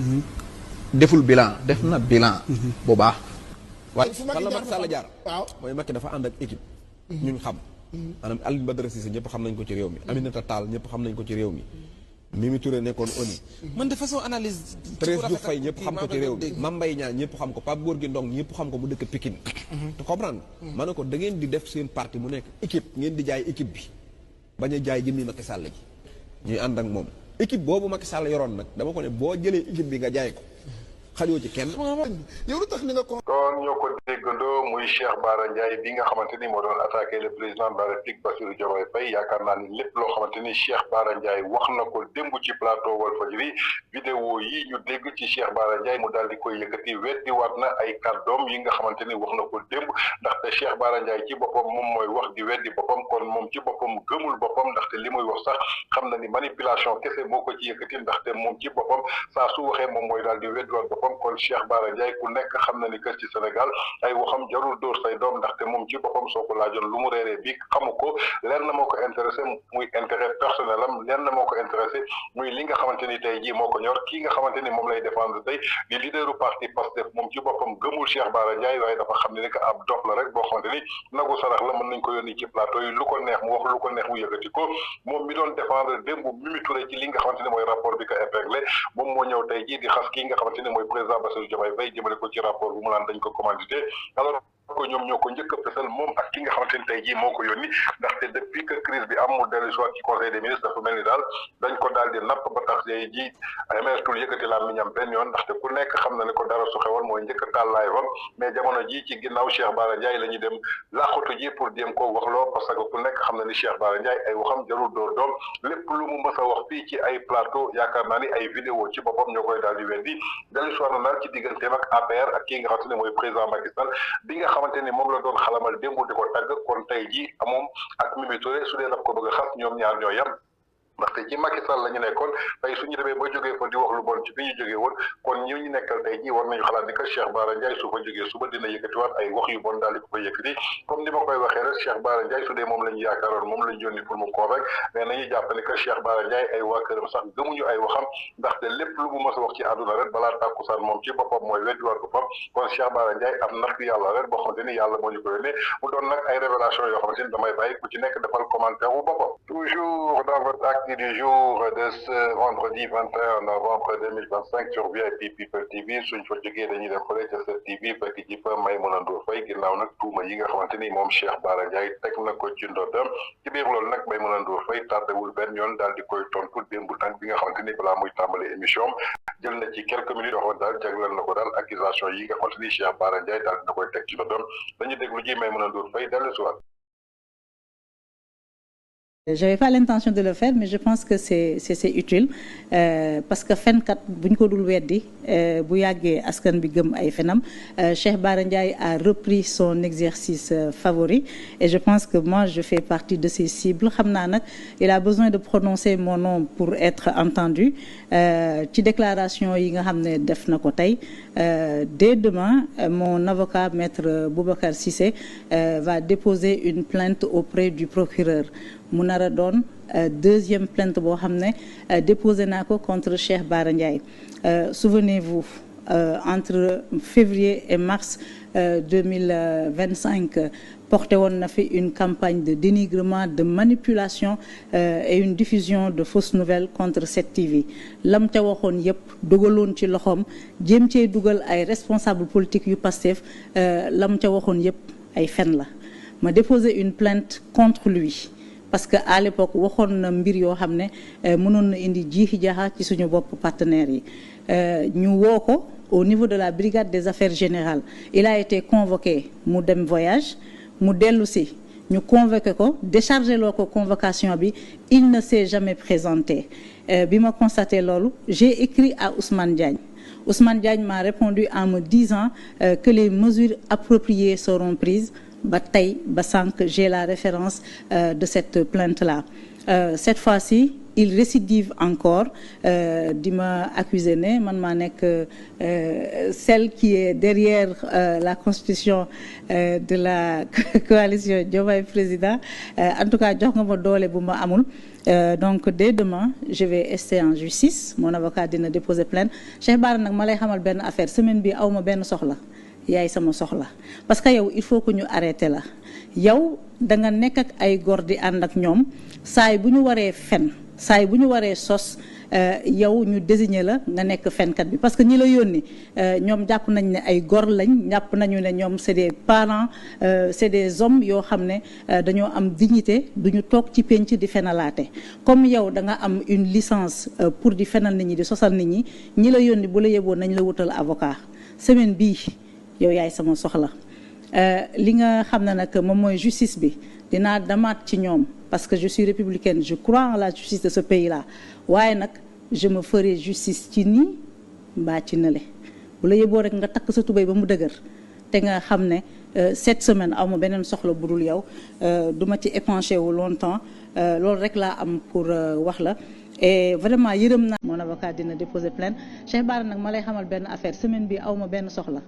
deful bilan def na bilan. bu baax. waaye fan la Macky Sall jaar. waaw mooy Macky dafa ànd ak équipe. ñun xam. maanaam Alioune Badara Cissé ñëpp xam nañ ko ci réew mi Aminata Tall ñëpp xam nañ ko ci réew mi. Mimi Touré nekkoon ONU. man de façon analyse. Thérèse Diouf Faye ñëpp xam ko ci réew mi Mame Mbaye Niang ñëpp xam ko Pape Gorgui Ndong ñëpp xam ko mu dëkk Pikine. te comprendre ma ne ko da ngeen di def seen parti mu nekk équipe ngeen di jaay équipe bi bañ a jaay jëmmi Macky Sall ji ñuy ànd ak moom équipe boobu Macky Sall yoroon nag dama ko ne boo jëlee équipe bi nga jaay ko xajoo ci kenn. yow lu tax ni nga kon ñoo ko déggandoo muy Cheikh Bara Ndiaye bi nga xamante ni moo doon attaqué le président de la République Bassirou Diomaye Faye yaakaar naa ni lépp loo xamante ni Cheikh Bara Ndiaye wax na ko démb ci plateau Walfadjri vidéo yi ñu dégg ci Cheikh Bara Ndiaye mu daal di koy yëkkati weddi waat na ay kàddoom yi nga xamante ni wax na ko démb ndaxte Cheikh Bara Ndiaye ci boppam moom mooy wax di weddi boppam kon moom ci boppam gëmul boppam ndaxte li muy wax sax xam na ni manipulation kese moo ko ci yëkkati ndaxte moom ci boppam saa su waxee moom mooy daal di weddi waat boppam kon Cheikh Bara Ndiaye ku nekk xam na ni kër ci Sénégal ay waxam jarul dóor say doom ndaxte moom ci boppam soo ko laajoon lu mu reeree bi xamu ko leer na moo ko intéressé muy intérêt personnel am leer na moo ko intéressé muy li nga xamante ni tey jii moo ko ñor kii nga xamante ni moom lay défendre tey di leaderu parti Pastef moom ci boppam gëmul Cheikh Bara Ndiaye waaye dafa xam ne ni que ab dof la rek boo xamante ni nagu sarax la mën nañ ko yónni ci plateau yi lu ko neex mu wax lu ko neex mu yëkkati ko moom mi doon défendre démb Mimi Touré ci li nga xamante ni mooy rapport bi ko épinglé moom moo ñëw tey jii di xas kii nga xamante ni mooy président Bassirou Diomaye Faye jëmale ko ci rapport bu mu naan dañ ko commandité alors ko ñoom ñoo ko njëkk a fësal moom ak ki nga xamante ni tey jii moo ko yónni ndaxte depuis que crise bi am mu dellu soit ci conseil des ministres dafa mel ni daal dañ ko daal di napp ba tax tey jii ameetul yëkkati laa miñam benn yoon ndaxte ku nekk xam na ne ko dara su xewoon mooy njëkk a taal laay fam mais jamono ji ci ginnaaw Cheikh Bara Ndiaye la ñuy dem laaxatu ji pour jéem koo waxloo parce que ku nekk xam na ni Cheikh Bara Ndiaye ay waxam jarul door doom lépp lu mu mës a wax fii ci ay plateau yaakaar naa ni ay vidéo ci boppam ñoo koy daal di weddi dellu soit na daal ci digganteem ak APR ak kii nga xamante ne mooy président Macky Sall bi nga xamante ni moom la doon xalamal démb di ko tàgg kon tey jii moom ak Mimi Touré su dee daf ko bëgg a xas ñoom ñaar ñoo yam ndaxte ci Macky Sall la ñu nekkoon tey suñu demee ba jógee fa di wax lu bon ci fi ñu jógee woon kon ñu nekkal tey jii war nañu xalaat ni que Cheikh Bara Ndiaye su fa jógee suba dina yëkkatiwaat ay wax yu bon daal di ko fa yëkkati comme ni ma koy waxee rek Cheikh Bara Ndiaye su dee moom la ñu yaakaaroon moom la ñu yónni pour mu convaincre mais nañu jàpp ni que Cheikh Bara Ndiaye ay waa këram sax gëmuñu ay waxam ndaxte lépp lu mu mës a wax ci àdduna rek balaa tàkkusaan moom ci boppam mooy weddiwaat ko fam kon Cheikh Bara Ndiaye am nattu yàlla rek boo xamante ni yàlla moo ñu ko yónnee mu doon nag ay révélation yoo xamante ni damay bàyyi ku ci nekk defal commentaire bu boppam toujours dans votre acte du jour de ce vendredi 21 novembre 2025 sur VIP People TV suñ fa jógee dañuy dem fële ca 7TV fekk ji fa Maïmouna Ndour Faye ginnaaw nag tuuma yi nga xamante ni moom Cheikh Bara Ndiaye teg na ko ci ndoddam ci biir loolu nag Maïmouna Ndour Faye tardewul benn yoon daal di koy tontu démb tànk bi nga xamante ni balaa muy tàmbali émission jël na ci quelques minutes yoo xam daal jagleel na ko daal accusation yi nga xamante ni Cheikh Bara Ndiaye daal dina koy teg ci ndoddam dañuy déglu ji Maïmouna Ndour Faye dellu si waat. J'avais pas l'intention de le faire mais je pense que c'est utile parce que fenkat bu ñu ko dul weddi bu yàggee askan bi gëm ay fenam Cheikh Bara Ndiaye a repris son exercice favori et je pense que moi je fais partie de ces cibles xam naa nag il a besoin de prononcer mon nom pour être entendu ci déclaration yi nga xam ne def na ko tey dès demain mon avocat maître Boubacar Cissé va déposer une plainte auprès du procureur mu nar a doon deuxième plainte boo xam ne déposé naa ko contre Cheikh Bara Ndiaye souvenez-vous entre février et mars 2025 porté woon na fi une campagne de dénigrement de manipulation et une diffusion de fausses nouvelles contre 7TV lam ca waxoon yépp dugaloon ci loxoom jéem cee dugal ay responsables politiques yu Pastef lam ca waxoon yépp ay fen la ma déposé une plainte contre lui parce que à l'époque waxoon na mbir yoo xam ne mënoon na indi jiixi jaaxa ci suñu bopp partenaires yi ñu woo ko au niveau de la brigade des affaires générales il a été convoqué mu dem voyage mu dellu si ñu convoqué ko déchargé loo ko convocation bi il ne s'est jamais présenté bi ma constaté loolu j'ai écrit à Ousmane Diagne Ousmane Diagne m'a répondu en me disant que les mesures appropriées seront prises ba tey ba sànq j'ai la référence de cette plainte-là cette fois-ci il récidive encore di ma accuser ne man maa nekk celle qui est derrière la constitution de la coalition Diomaye Président en tout cas jox nga ma doole bu ma amul donc dès demain je vais rester en justice mon avocat dina déposer plainte Cheikh Bara nag ma lay xamal benn affaire semaine bi aw ma benn soxla yaay sama soxla parce que yow il faut que ñu arrêté la yow da nga nekk ak ay góor di ànd ak ñoom saay bu ñu waree fen saay bu ñu waree sos yow ñu désigner la nga nekk fenkat bi parce que ñi la yónni ñoom jàpp nañ ne ay gor lañ jàpp nañu ne ñoom c'est des parents c'est des hommes yoo xam ne dañoo am dignité duñu toog ci penc di fenalaate comme yow da nga am une licence pour di fenal nit ñi di sosal nit ñi ñi la yónni bu la yeboon nañ la wutal avocat semaine bii yow yaay sama soxla li nga xam ne nag moom mooy justice bi dinaa demaat ci ñoom parce que je suis républicaine je crois en la justice de ce pays là waaye nag je me ferai justice ci nii mbaa ci nële bu la yeboo rek nga takk sa tubéy ba mu dëgër te nga xam ne cette semaine aw ma beneen soxla bu dul yow du ma ci épanché wu longtemps loolu rek laa am pour wax la et vraiment yërëm naa mon avocat dina déposer plainte Cheikh Bara nag ma lay xamal benn affaire semaine bi aw ma benn soxla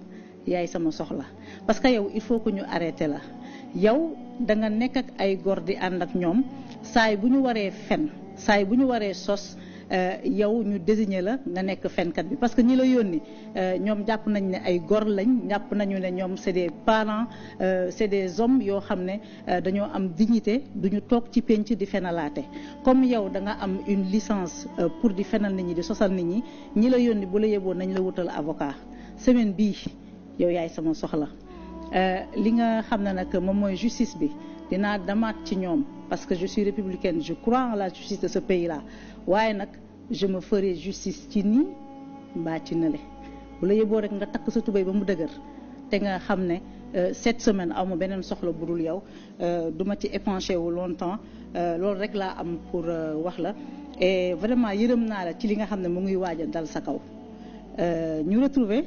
yaay sama soxla parce que yow il faut que ñu arrêté la yow da nga nekk ak ay góor di ànd ak ñoom saay bu ñu waree fen saay bu ñu waree sos yow ñu désigner la nga nekk fenkat bi parce que ñi la yónni ñoom jàpp nañ ne ay góor lañ jàpp nañu ne ñoom c'est des parents c'est des hommes yoo xam ne dañoo am dignité duñu toog ci penc di fenalaate comme yow da nga am une licence pour di fenal nit ñi di sosal nit ñi ñi la yónni bu la yeboon nañ la wutal avocat semaine bii yow yaay sama soxla li nga xam ne nag moom mooy justice bi dinaa demaat ci ñoom parce que je suis républicaine je crois en la justice de ce pays là waaye nag je me ferai justice ci nii mbaa ci nële bu la yeboo rek nga takk sa tubéy ba mu dëgër te nga xam ne cette semaine aw ma beneen soxla bu dul yow du ma ci épanché wu longtemps loolu rek laa am pour wax la et vraiment yërëm naa la ci li nga xam ne mu ngi waaj a dal sa kaw ñu retrouver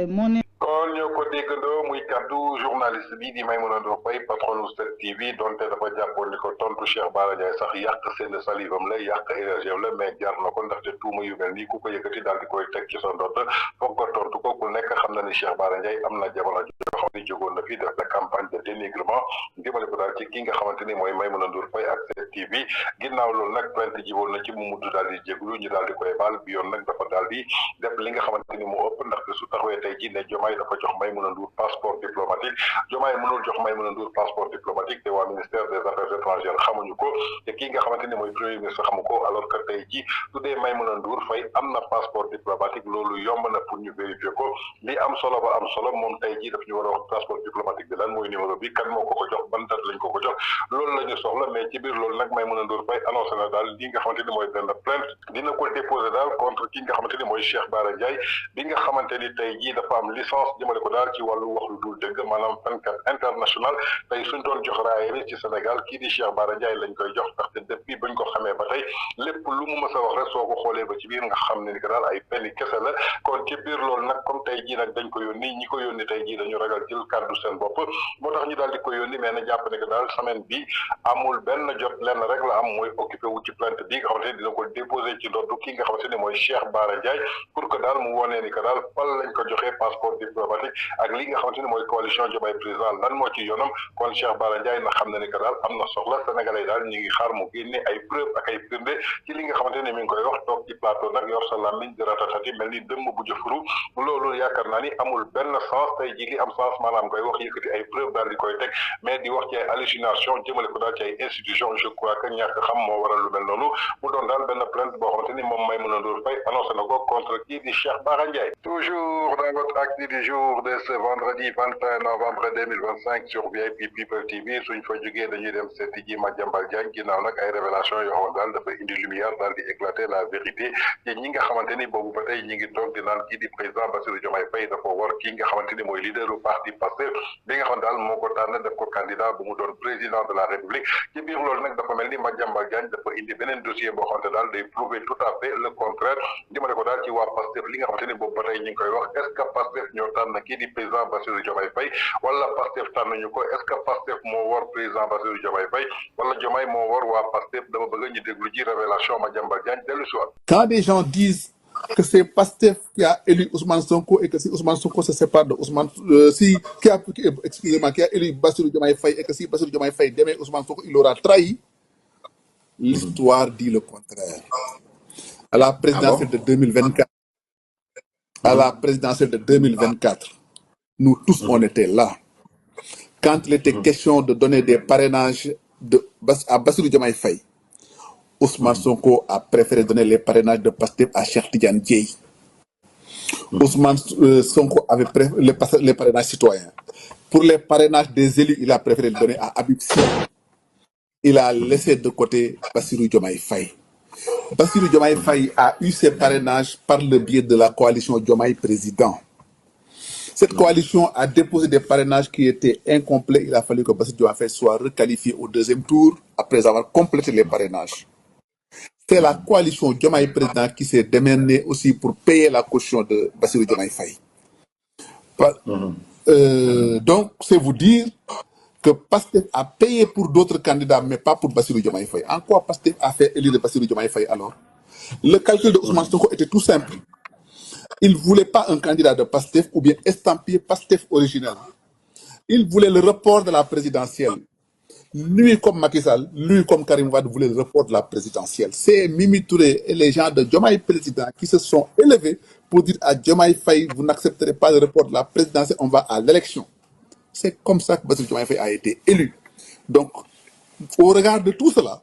mon kon ñoo ko déggandoo muy kaddu journaliste bi di Maïmouna Ndour Faye patronu 7TV donte dafa jàppoon ni ko tontu Cheikh Bara Ndiaye sax yàq seen salivam la yàq énergie la mais jar na ko ndaxte tuuma yu mel nii ku ko yëkkati daal di koy teg ci sa ndodd foog ko tontu ko ku nekk xam na ni Cheikh Bara Ndiaye am na jamono joo xam ni jógoon na fi def na campagne de dénigrement jëmale ko daal ci ki nga xamante ni mooy Maïmouna Ndour Faye ak 7TV ginnaaw loolu nag plainte jiboon na ci mu mudd daal di jéglu ñu daal di koy baal bi yoon nag dafa daal di def li nga xamante ni moo ëpp ndaxte su taxawee tey ji ne Diomaye dafa jox Maïmouna Ndour passeport diplomatique Diomaye mënul jox Maïmouna Ndour passeport diplomatique te waa ministère des affaires étrangères xamuñu ko te kii nga xamante ni mooy premier ministre xamu ko alors que tey ji su dee Maïmouna Ndour Faye am na passeport diplomatique loolu yomb na pour ñu vérifier ko li am solo ba am solo moom tey ji daf ñu war a wax passeport diplomatique bi lan mooy numéro bi kan moo ko jox ban date lañ ko jox loolu la ñu soxla mais ci biir loolu nag Maïmouna Ndour Faye annoncé na daal li nga xamante ni mooy benn plainte dina ko déposer daal contre ki nga xamante ni mooy Cheikh Bara Ndiaye bi nga xamante ni tey jii dafa am licence jëmale ko daal ci wàllu wax lu dul dëgg maanaam fenkat international tey suñ doon jox raaya bi ci Sénégal kii di Cheikh Bara Ndiaye lañ koy jox ndaxte depuis bañ ko xamee ba tey lépp lu mu mës a wax rek soo ko xoolee ba ci biir nga xam ne ni que daal ay penn kese la kon ci biir loolu nag comme tey jii nag dañ ko yónni ñi ko yónni tey jii dañu ragal jël kàddu seen bopp moo tax ñu daal di ko yónni mais na jàpp ne que daal semaine bi amul benn jot lenn rek la am mooy occupé wu ci plainte bi nga xamante ni dina ko déposé ci ndoddu ki nga xamante ni mooy Cheikh Bara Ndiaye pour que daal mu wonee ni que daal fal lañ ko joxee passeport diplomatique ak li nga xamante ni mooy coalition Diomaye président lan moo ci yoonam kon Cheikh Bara Ndiaye na xam ne ni que daal am na soxla sénégalais daal ñu ngi xaar mu génne ay preuve ak ay firnde ci li nga xamante ni mi ngi koy wax toog ci plateau nag yor sa làmmiñ di ratatati mel ni dëmm bu jëfuru loolu yaakaar naa ni amul benn sens tey ji li am sens maanaam koy wax yëkkati ay preuve daal di koy teg mais di wax ci ay hallucination jëmale ko daal ci ay institution je crois que ñàkk xam moo waral lu mel noonu mu doon daal benn plainte boo xamante ni moom Maïmouna Ndour Faye annoncé na ko contre kii di Cheikh Bara Ndiaye. Toujours dans votre acte du jour de ce vendredi 21 novembre 2025 sur VIP People TV suñ fa jógee dañuy dem seeti ji Madiambal Diagne ginnaaw nag ay révélation yoo xam daal dafa indi lumière daal di éclater la vérité ci ñi nga xamante ni boobu ba tey ñi ngi toog di naan kii di président Bassirou Diomaye Faye dafa war kii nga xamante ni mooy leaderu parti Pastef bi nga xam daal moo ko tànn def ko candidat bu mu doon président de la République ci biir loolu nag dafa mel ni Madiambal Diagne dafa indi beneen dossier boo xamante daal day prouver tout à fait le contraire jëmale ko daal ci waa Pastef li nga xamante ni boobu ba tey ñi ngi koy wax est-ce que Pastef ñoo tànn kii di président Bassirou Diomaye Faye wala Pastef tànnuñu ko est-ce que Pastef moo war président Bassirou Diomaye Faye wala Diomaye moo war waa Pastef dama bëgg ñu déglu ji révélation Madiambal Diagne dellu si waat. Quand des gens disent que c'est Pastef qui a élu Ousmane Sonko et que si Ousmane Sonko se sépare de Ousmane qui a élu Bassirou Diomaye Faye et que si Bassirou Diomaye Faye demee Ousmane Sonko il aura trahi, l'histoire dit le contraire. À la présidentielle de 2024, à la présidentielle de 2024, nous tous on était là. Quand il était question de donner des parrainages à Bassirou Diomaye Faye, Ousmane Sonko a préféré donner les parrainages de Pastef à Cheikh Tidiane Dièye. Ousmane Sonko avait préféré les parrainages citoyens. Pour les parrainages des élus, il a préféré le donner à Habib Sy. Il a laissé de côté Bassirou Diomaye Faye. Bassirou Diomaye Faye a eu ses parrainages par le biais de la coalition Diomaye Président. Cette coalition a déposé des parrainages qui étaient incomplets. Il a fallu que Bassirou Diomaye Faye soit requalifié au deuxième tour après avoir complété les parrainages. C'est la coalition Diomaye Président qui s'est démerdée aussi pour payer la caution de Bassirou Diomaye Faye. Donc, c'est vous dire que Pastef a payé pour d'autres candidats, mais pas pour Bassirou Diomaye Faye. En quoi Pastef a fait élire Bassirou Diomaye Faye alors? Le calcul de Ousmane Sonko était tout simple. Il ne voulait pas un candidat de Pastef ou bien estampillé Pastef original. Il voulait le report de la présidentielle. Lui comme Macky Sall, lui comme Karim Wade voulait le report de la présidentielle. C'est Mimi Touré et les gens de Diomaye Président qui se sont élevés pour dire à Diomaye Faye, vous n'accepterez pas le report de la présidentielle, on va à l'élection. C'est comme ça que Bassirou Diomaye Faye a été élu. Donc, au regard de tout cela,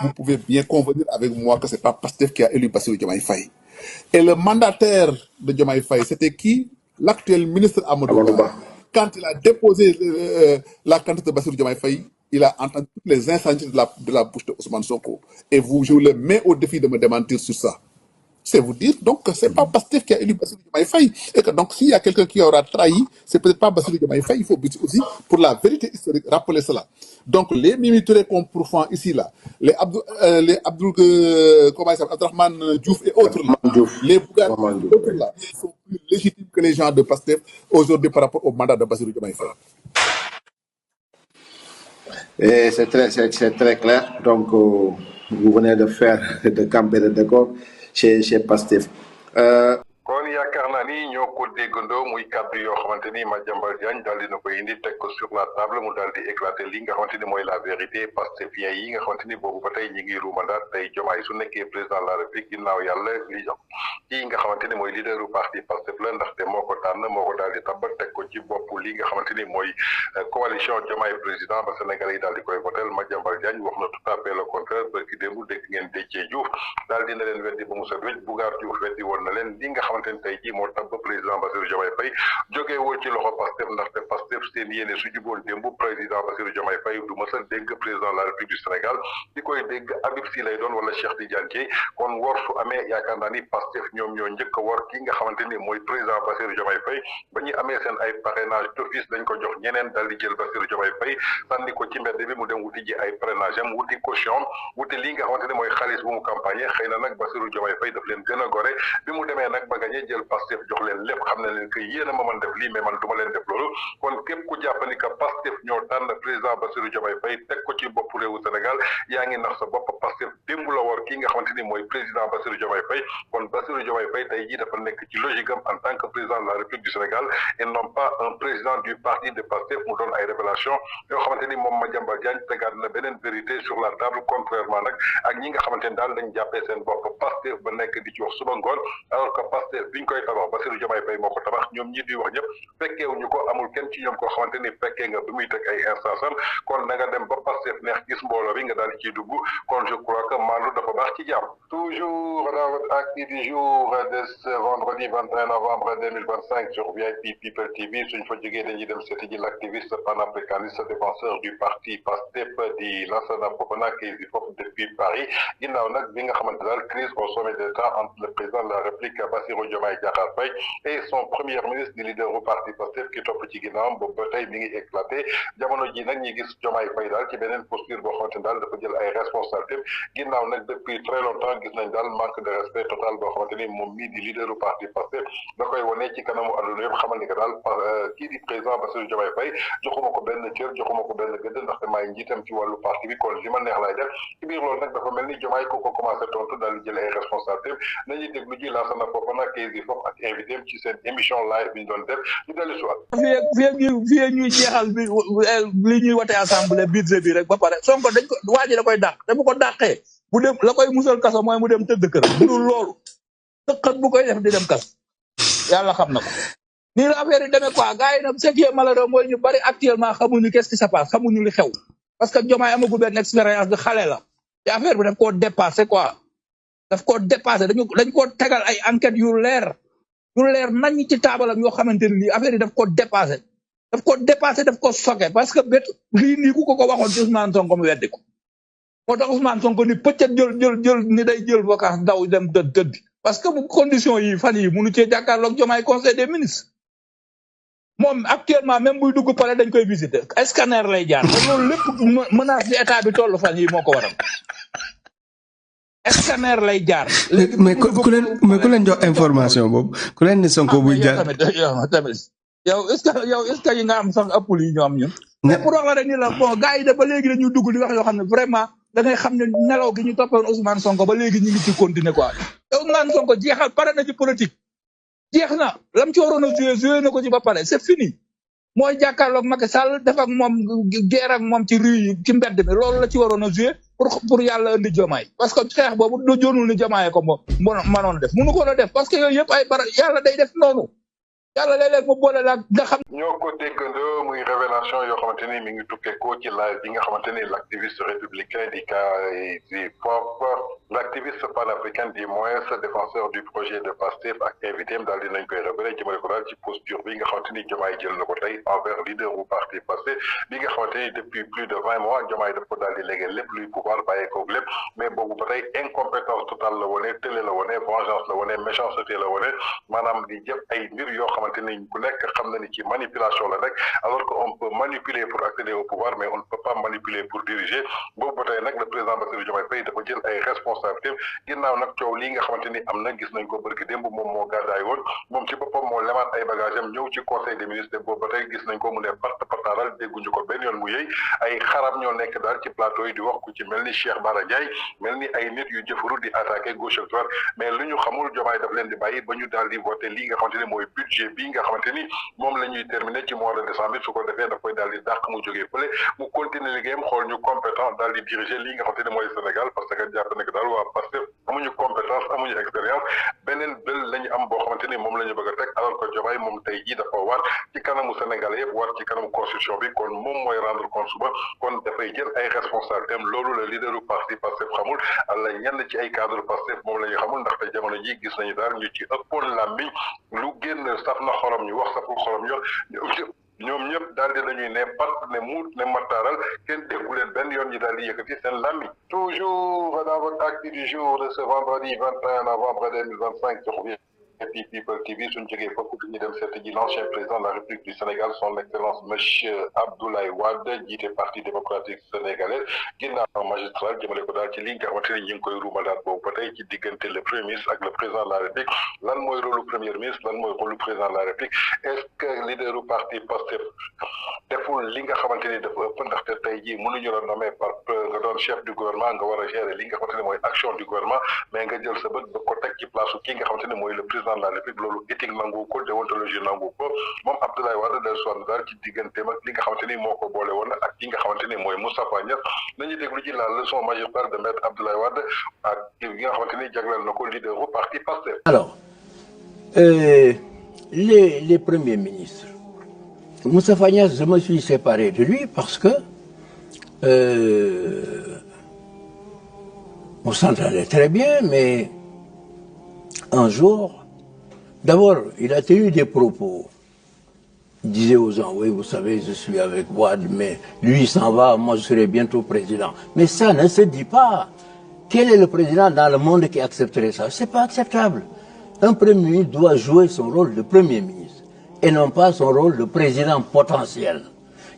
vous pouvez bien convenir avec moi que ce n'est pas Pastef qui a élu Bassirou Diomaye Faye. Et le mandataire de Diomaye Faye, c'était qui? L'actuel ministre Amadou Ba. Quand il a déposé la candidature de Bassirou Diomaye Faye, il a entendu toutes les incendies de la bouche de Ousmane Sonko. Et je vous le mets au défi de me démentir sur ça. C'est vous dire donc que ce n'est pas Pastef qui a élu Bassirou Diomaye Faye. Et que donc s'il y a quelqu'un qui aura trahi, c'est peut-être pas Bassirou Diomaye Faye. Il faut aussi, pour la vérité historique, rappeler cela. Donc les Mimi Touré qu'on pourfend ici, là, les Abdourahmane Diouf et autres, là, les Bougane et autres, là, ils sont plus légitimes que les gens de Pastef aujourd'hui par rapport au mandat de Bassirou Diomaye Faye. Et c'est très clair. Donc, vous venez de faire de camper de décor chez Pastef. kon yaakaar naa ni ñoo ko déggandoo muy kàddu yoo xamante ni Madiambal Diagne daal dina koy indi teg ko sur la table mu daal di éclater li nga xamante ni mooy la vérité pastefien yi nga xamante ni boobu ba tey ñi ngi ruumandaat tey Diomaye su nekkee président de la République ginnaaw yàlla li jox kii nga xamante ni mooy leaderu parti Pastef la ndaxte moo ko tànn moo ko daal di tabb teg ko ci bopp li nga xamante ni mooy coalition Diomaye président ba Sénégalais yi daal di koy votel Madiambal Diagne wax na tout à fait le contraire barki démb dégg ngeen Déthié Diouf daal dina leen weddi ba mu set wécc Bougar Diouf weddi woon na leen li nga xamante ni tey jii moo tabb président Bassirou Diomaye Faye jógee woo ci loxo Pastef ndaxte Pastef seen yéene su juboon démb président Bassirou Diomaye Faye du mës a dégg président de la République du Sénégal di koy dégg Habib Sy lay doon wala Cheikh Tidiane Dièye kon war su amee yaakaar naa ni Pastef ñoom ñoo njëkk a war ki nga xamante ni mooy président Bassirou Diomaye Faye ba ñu amee seen ay parrainage d'office dañ ko jox ñeneen dal di jël Bassirou Diomaye Faye sànni ko ci mbedd bi mu dem wuti ji ay parrainage am wuti caution wuti li nga xamante ni mooy xaalis bu mu campagne xëy na nag Bassirou Diomaye Faye daf leen gën a gore bi mu demee nag ba gañee jël Pastef jox leen lépp xam na leen que yéen a ma mën def lii mais man du ma leen def loolu kon képp ku jàpp ni que Pastef ñoo tànn président Bassirou Diomaye Faye teg ko ci bopp réewu Sénégal yaa ngi nax sa bopp Pastef démb la war kii nga xamante ni mooy président Bassirou Diomaye Faye kon Bassirou Diomaye Faye tey jii dafa nekk ci logique am en tant que président de la République du Sénégal et non pas un président du parti de Pastef mu doon ay révélation yoo xamante ni moom Madiambal Diagne tegaat na beneen vérité sur la table contrairement nag ak ñi nga xamante ni daal dañ jàppee seen bopp Pastef ba nekk di ci wax suba ngoon alors que Pastef biñ koy tabax Bassirou Diomaye Faye moo ko tabax ñoom ñi di wax ñëpp fekkeewuñu ko amul kenn ci ñoom koo xamante ni fekkee nga bi muy teg ay instance am kon na nga dem ba Pastef neex gis mbooloo bi nga daal di ciy dugg kon je crois que maandu dafa baax ci jàmm. Toujours dans votre acte du jour de ce vendredi 21 novembre 2025 sur VIP People TV suñ fa jógee dañuy dem seeti ji l'activiste panafricaniste défenseur du parti Pastef di Lansana Fofana qui di foofu depuis Paris ginnaaw nag bi nga xamante daal crise au sommet d'État entre le président de la République Bassirou Diomaye Diakhar Faye et son premier ministre di leader du parti Pastef ki topp ci ginnaawam boobu ba tey mi ngi éclaté jamono ji nag ñi gis Diomaye Faye daal ci beneen posture boo xamante ne daal dafa jël ay responsabilités ginnaaw nag depuis très longtemps gis nañ daal manque de respect total boo xamante ni moom mii di leader du parti Pastef da koy wane ci kanamu àdduna yëpp xamal ni que daal kii di président Bassirou Diomaye Faye joxuma ko benn cër joxuma ko benn gëdd ndaxte maay njiitam ci wàllu parti bi kon li ma neex laay def ci biir loolu nag dafa mel ni Diomaye ko commencé tontu daal di jël ay responsabilités nañuy déglu ji Lansana Fofana kii foofu ak invité ci seen émission live bi ñu doon def ñu dellu si waat. fii ñuy jeexal bi li ñuy wote assemblée budget bi rek ba pare Sonko dañ ko waa ji da koy dàq te bu ko dàqee bu dem la koy musal kaso mooy mu dem tëdd kër bu dul loolu tëqat bu koy def di dem kas yàlla xam na ko. nii la affaire yi demee quoi gars yi nag ce qui est malheureux mooy ñu bari actuellement xamuñu qu'est-ce qui se passe xamuñu li xew parce que Diomaye amagul benn expérience de xale la te affaire bi daf koo dépassé quoi daf koo dépassé dañ koo tegal ay enquêtes yu leer nañ ci taabalam yoo xamante ni lii affaire yi daf koo dépassé daf ko soke parce que bét lii nii ku ko waxoon ci Ousmane Sonko mu weddi ko moo tax Ousmane Sonko ni pëccet jël ni day jël vacance daw dem tëdd parce que bu condition yi fan yi mënu cee jàkkaarloog Diomaye conseil des ministres moom actuellement même buy dugg pare dañ koy visiter scanner lay jaar te loolu lépp menace bi état bi toll fan yi moo ko waral scanner lay jaar. mais ku leen jox information boobu ku leen ne Sonko buy jaar tamit yow est-ce que yi nga am sax ëppul yi ñu am ñun. mais pour wax la rek ni la bon gars yi de ba léegi dañuy dugg di wax yoo xam ne vraiment da ngay xam ne nelaw gi ñu toppoon Ousmane Sonko ba léegi ñu ngi ci continuer quoi te Ousmane Sonko jeexal pare na ci politique jeex na lam ci waroon a joué na ko ci ba pare c'est fini mooy jàkkaarloog Macky Sall def ak moom guerre ak moom ci rue yi ci mbedd mi loolu la ci waroon a joué pour yàlla indi Diomaye parce que xeex boobu du joonul ni Diomaye ko moom mënoon def mënu ko la def parce que yooyu yëpp ay bara yàlla day def noonu yàlla léeg-léeg mu boole la nga xam. ñoo ko déggandoo muy révélation yoo xamante ni mi ngi tukkeekoo ci live bi nga xamante ni l' activiste républicain du POP l' activiste panafricain du moins défenseur du projet de Pastef ak invité am daal dinañ koy révélé jëmale ko daal ci posture bi nga xamante ni Diomaye jël na ko tey envers leader bu parti Pastef bi nga xamante ni depuis plus de 20 mois Diomaye daf ko daal di léegi lépp luy pouvoir bàyyeekoog lépp mais boobu ba tey incompétence totale la wone télé la wone vengeance la wone méchanceté la wone maanaam di jëf ay mbir yoo xamante ni ku nekk xam na ni ci manipulation la rek alors que on peut manipuler pour accéder au pouvoir mais on ne peut pas manipuler pour diriger boobu ba tey nag le président Bassirou Diomaye Faye dafa jël ay responsabilités ginnaaw nag coow lii nga xamante ni am na gis nañ ko bërki démb moom moo gàddaay woon moom ci boppam moo lemaat ay bagage am ñëw ci conseil des ministres boobu ba tey gis nañ ko mu ne partaaral dégguñu ko benn yoon mu yëy ay xarab ñoo nekk daal ci plateau yi di wax ku ci mel ni Cheikh Bara Ndiaye mel ni ay nit yu jëfaru di attaqué gauche ak droite mais lu ñu xamul Diomaye daf leen di bàyyi ba ñu daal di voté lii nga xamante ni mooy budget bi nga xamante ni moom la ñuy terminer ci mois de décembre su ko defee daf koy daal di dàq mu jógee fële mu continuer liggéeyam xool ñu compétent daal di diriger lii nga xamante ni mooy Sénégal parce que jàpp na que daal waa Pastef amuñu compétence amuñu expérience beneen bël la ñu am boo xamante ni moom la ñu bëgg a teg alors que Diomaye moom tey jii dafa war ci kanamu Sénégal yëpp war ci kanamu constitution bi kon moom mooy rendre compte suba kon dafay jël ay responsabilités am loolu la leaderu parti Pastef xamul alla ñenn ci ay cadre Pastef moom la ñu xamul ndaxte jamono ji gis nañu daal ñu ci ëppoon làmmiñ lu génn saf na xorom ñu wax saful xorom ñoom ñëpp daal di lañuy ne pat ne muut ne mattaaral kenn déggu leen benn yoon ñi daal di yëkkati seen làmmiñ toujours dans votre acte du jour de ce vendredi 21 novembre 2025 sur People TV suñ jógee foofu ñu dem seeti ji l'ancien président de la République du Sénégal son excellence monsieur Abdoulaye Wade jiite parti démocratique sénégalais ginnaaw magistral jëmale ko daal ci li nga xamante ni ñu ngi koy ruumalaat boobu ba tey ci diggante le premier ministre ak le président de la République lan mooy rôle premier ministre lan mooy rôle président de la République est-ce que leaderu parti Pastef deful li nga xamante ni dafa ëpp ndaxte tey jii mënuñu la nommer par nga doon chef du gouvernement nga war a gérer li nga xamante ni mooy action du gouvernement mais nga jël sa bët ba ko teg ci place ki nga xamante ni mooy le président de la République loolu éthique nangu ko déontologie nangu ko moom Abdoulaye Wade del sonn daal ci digganteem ak li nga xamante ni moo ko boole woon ak ki nga xamante ni mooy Moustapha Niasse nañu déglu ci la leçon magistrale de maître Abdoulaye Wade ak ki nga xamante ni jagleel na ko leader bu parti Pastef. Alors les premiers ministres Moustapha Niasse je me suis séparé de lui parce que on s'entendait très bien mais un jour, d'abord, il a tenu des propos. Il disait aux gens, oui, vous savez, je suis avec Wade, mais lui, il s'en va, moi, je serai bientôt président. Mais ça ne se dit pas. Quel est le président dans le monde qui accepterait ça? C'est pas acceptable. Un premier ministre doit jouer son rôle de premier ministre et non pas son rôle de président potentiel.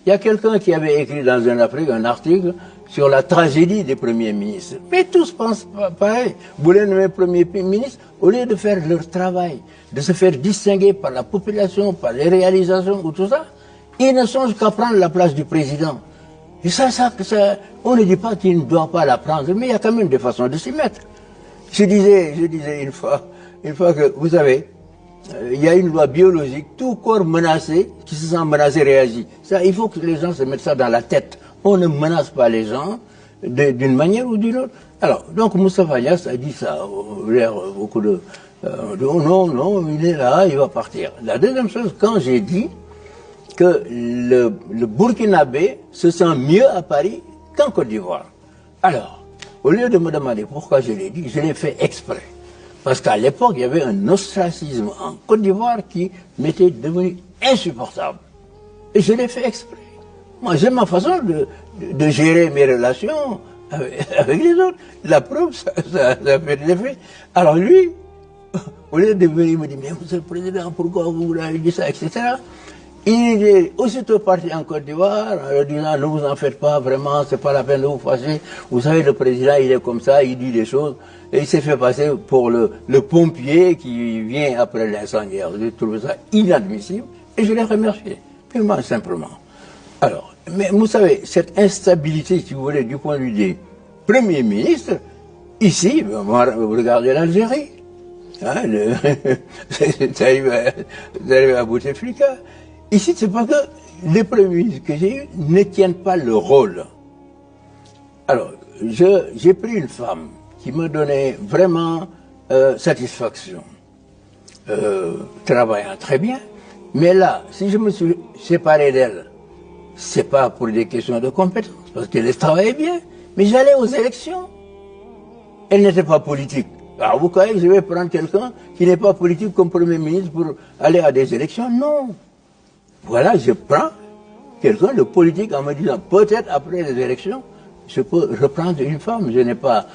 Il y a quelqu'un qui avait écrit dans un article sur la tragédie des premiers ministres. Mais tous pensent pareil. Vous les nommez premiers ministres, au lieu de faire leur travail, de se faire distinguer par la population, par les réalisations ou tout ça, ils ne songent qu'à prendre la place du président. Et ça, on ne dit pas qu'il ne doit pas la prendre, mais il y a quand même des façons de s'y mettre. Je disais une fois que, vous savez, il y a une loi biologique, tout corps menacé, qui se sent menacé réagit. Ça, il faut que les gens se mettent ça dans la tête. On ne menace pas les gens d'une manière ou d'une autre. Alors, donc Moustapha Niasse a dit ça, l'air beaucoup de... non, il est là, il va partir. La deuxième chose, quand j'ai dit que le Burkinabé se sent mieux à Paris qu'en Côte d'Ivoire. Alors, au lieu de me demander pourquoi je l'ai dit, je l'ai fait exprès. Parce qu'à l'époque, il y avait un ostracisme en Côte d'Ivoire qui m'était devenu insupportable. Et je l'ai fait exprès. Moi, j'ai ma façon de gérer mes relations avec les autres. La preuve, ça fait de l'effet. Alors lui, au lieu de venir me dire, mais monsieur le Président, pourquoi vous l'avez dit ça, etc. Il est aussitôt parti en Côte d'Ivoire en leur disant, ne vous en faites pas, vraiment, c'est pas la peine de vous fâcher. Vous savez, le Président, il est comme ça, il dit des choses. Et il s'est fait passer pour le pompier qui vient après l'incendiaire. J'ai trouvé ça inadmissible et je l'ai remercié, purement simplement. Alors, mais vous savez, cette instabilité, si vous voulez, du point de vue des premiers ministres, ici, vous regardez l'Algérie. Hein, vous arrivez à Bouteflika. Ici, c'est parce que les premiers ministres que j'ai eus ne tiennent pas le rôle. Alors, j'ai pris une femme qui me donnait vraiment satisfaction, travaillant très bien, mais là, si je me suis séparé d'elle, c'est pas pour des questions de compétences, parce qu'elle travaillait bien, mais j'allais aux élections. Elle n'était pas politique. Alors vous croyez que je vais prendre quelqu'un qui n'est pas politique comme Premier ministre pour aller à des élections? Non. Voilà, je prends quelqu'un de politique en me disant, peut-être après les élections, je peux reprendre une femme. Je n'ai pas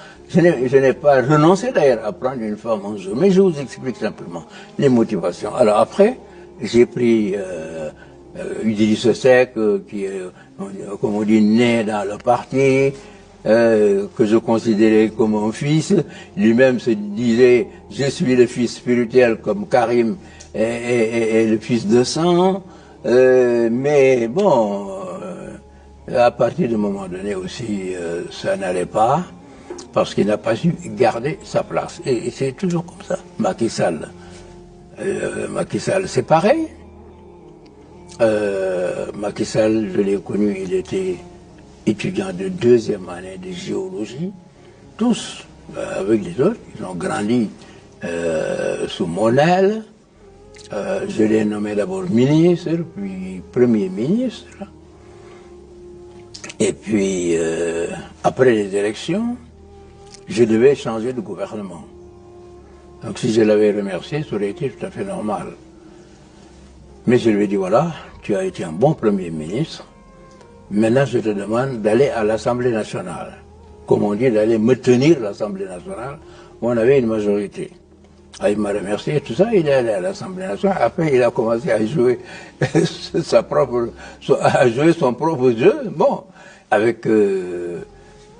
renoncé d'ailleurs à prendre une femme un jour, mais je vous explique simplement les motivations. Alors après, j'ai pris Idrissa Seck, qui est, comme on dit, né dans le parti, que je considérais comme un fils. Lui-même se disait, je suis le fils spirituel comme Karim est le fils de sang. Mais bon, à partir d'un moment donné aussi, ça n'allait pas, parce qu'il n'a pas su garder sa place. Et c'est toujours comme ça. Macky Sall, c'est pareil. Macky Sall, je l'ai connu, il était étudiant de 2e année de géologie. Tous, avec les autres, ils ont grandi sous mon aile. Je l'ai nommé d'abord ministre, puis Premier ministre. Et puis, après les élections, je devais changer de gouvernement. Donc si je l'avais remercié, ça aurait été tout à fait normal. Mais je lui ai dit, voilà, tu as été un bon Premier ministre. Maintenant, je te demande d'aller à l'Assemblée nationale. Comme on dit, d'aller me tenir l'Assemblée nationale. On avait une majorité. Ah, il m'a remercié, tout ça, il est allé à l'Assemblée nationale. Après, il a commencé à jouer son propre jeu. Bon, avec...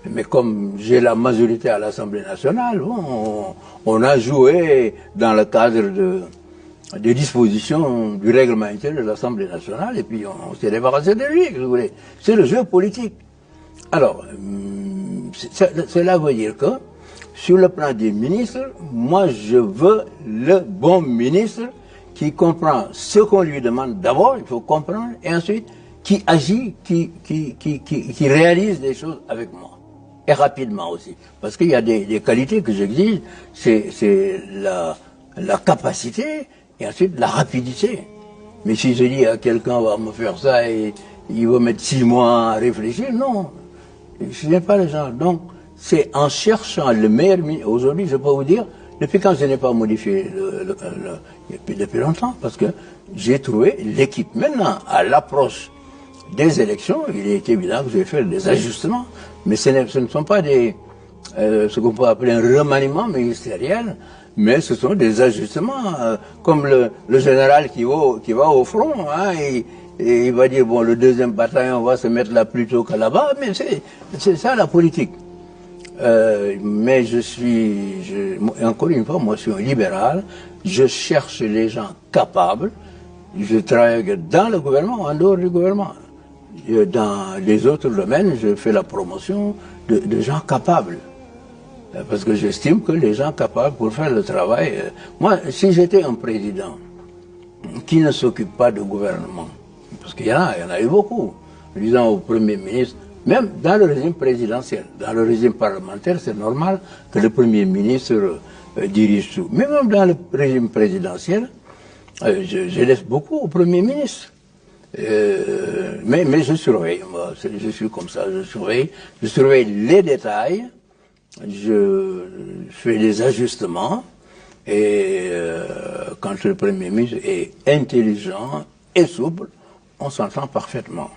mais comme j'ai la majorité à l'Assemblée nationale, bon, on a joué dans le cadre des dispositions du règlement intérieur de l'Assemblée nationale, et puis on s'est débarrassé de lui, si vous voulez. C'est le jeu politique. Alors, cela veut dire que, sur le plan des ministres, moi je veux le bon ministre qui comprend ce qu'on lui demande d'abord, il faut comprendre, et ensuite qui agit, qui réalise des choses avec moi. Et rapidement aussi. Parce qu'il y a des qualités que j'exige, c'est la capacité et ensuite la rapidité. Mais si je dis à quelqu'un va me faire ça et il va mettre 6 mois à réfléchir, non. Je n'ai pas le genre. Donc, c'est en cherchant le meilleur ministre. Aujourd'hui, je peux vous dire, depuis quand je n'ai pas modifié depuis longtemps, parce que j'ai trouvé l'équipe. Maintenant, à l'approche des élections, il est évident que je vais faire des ajustements, mais ce ne sont pas ce qu'on peut appeler un remaniement ministériel, mais ce sont des ajustements, comme le général qui va au front, hein, et il va dire, bon, le 2e bataillon va se mettre là plutôt que là-bas, mais c'est ça la politique. Mais encore une fois, moi je suis un libéral, je cherche les gens capables, je travaille dans le gouvernement, en dehors du gouvernement. Dans les autres domaines, je fais la promotion de gens capables. Parce que j'estime que les gens capables pour faire le travail... Moi, si j'étais un président qui ne s'occupe pas de gouvernement, parce qu'il y en a eu beaucoup, disant au Premier ministre, même dans le régime présidentiel, dans le régime parlementaire, c'est normal que le Premier ministre dirige tout. Mais même dans le régime présidentiel, je laisse beaucoup au Premier ministre. Mais je surveille, moi, je suis comme ça, je surveille les détails, je fais des ajustements et quand le Premier ministre est intelligent et souple, on s'entend parfaitement.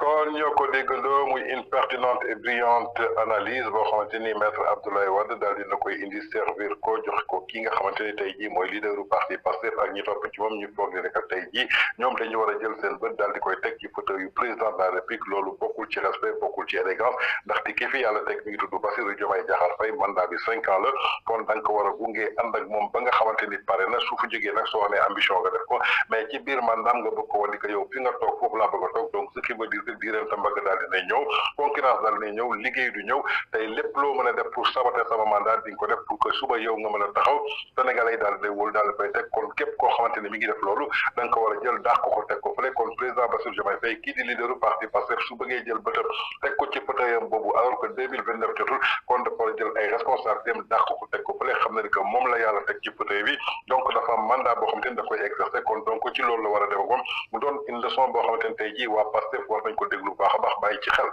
kon ñoo ko déggandoo muy une pertinente et brillante analyse boo xamante ni maître Abdoulaye Wade daal dina koy indi servir ko jox ko ki nga xamante ni tey jii mooy leaderu parti Pastef ak ñi topp ci moom ñu foog ne rek tey jii ñoom dañu war a jël seen bët daal di koy teg ci fauteuil yu président de la République loolu bokkul ci respect bokkul ci élégance ndaxte ki fi yàlla teg mi ngi tudd Bassirou Diomaye Diakhar Faye mandat bi 5 ans la kon da nga ko war a gunge ànd ak moom ba nga xamante ni pare na su fa jógee nag soo amee ambition nga def ko mais ci biir mandaam nga bëgg ko wane que yow fi nga toog foofu laa bëgg a toog donc ce qui veut dire diireen ta mbagg daal dinay ñëw concurrence daal dinay ñëw liggéey du ñëw tey lépp loo mën a def pour saboter sama mandat di nga ko def pour que suba yow nga mën a taxaw Sénégalais yi daal day wóolu daal fay teg kon képp koo xamante ne mi ngi def loolu da nga ko war a jël daax ko teg ko fële kon président Bassirou Diomaye Faye kii di leaderu parti Pastef su bëggee jël bëtam teg ko ci fauteuilam boobu alors que 2029 jotul kon dafa war a jël ay responsabilités am daax ko teg ko fële xam na ni que moom la yàlla teg ci fauteuil bi donc dafa am mandat boo xamante ni da koy exercer kon donc ci loolu la war a def moom mu doon une leçon boo xamante ni tey jii waa Pastef war nañ ko déglu baax a baax bàyyi ci xel.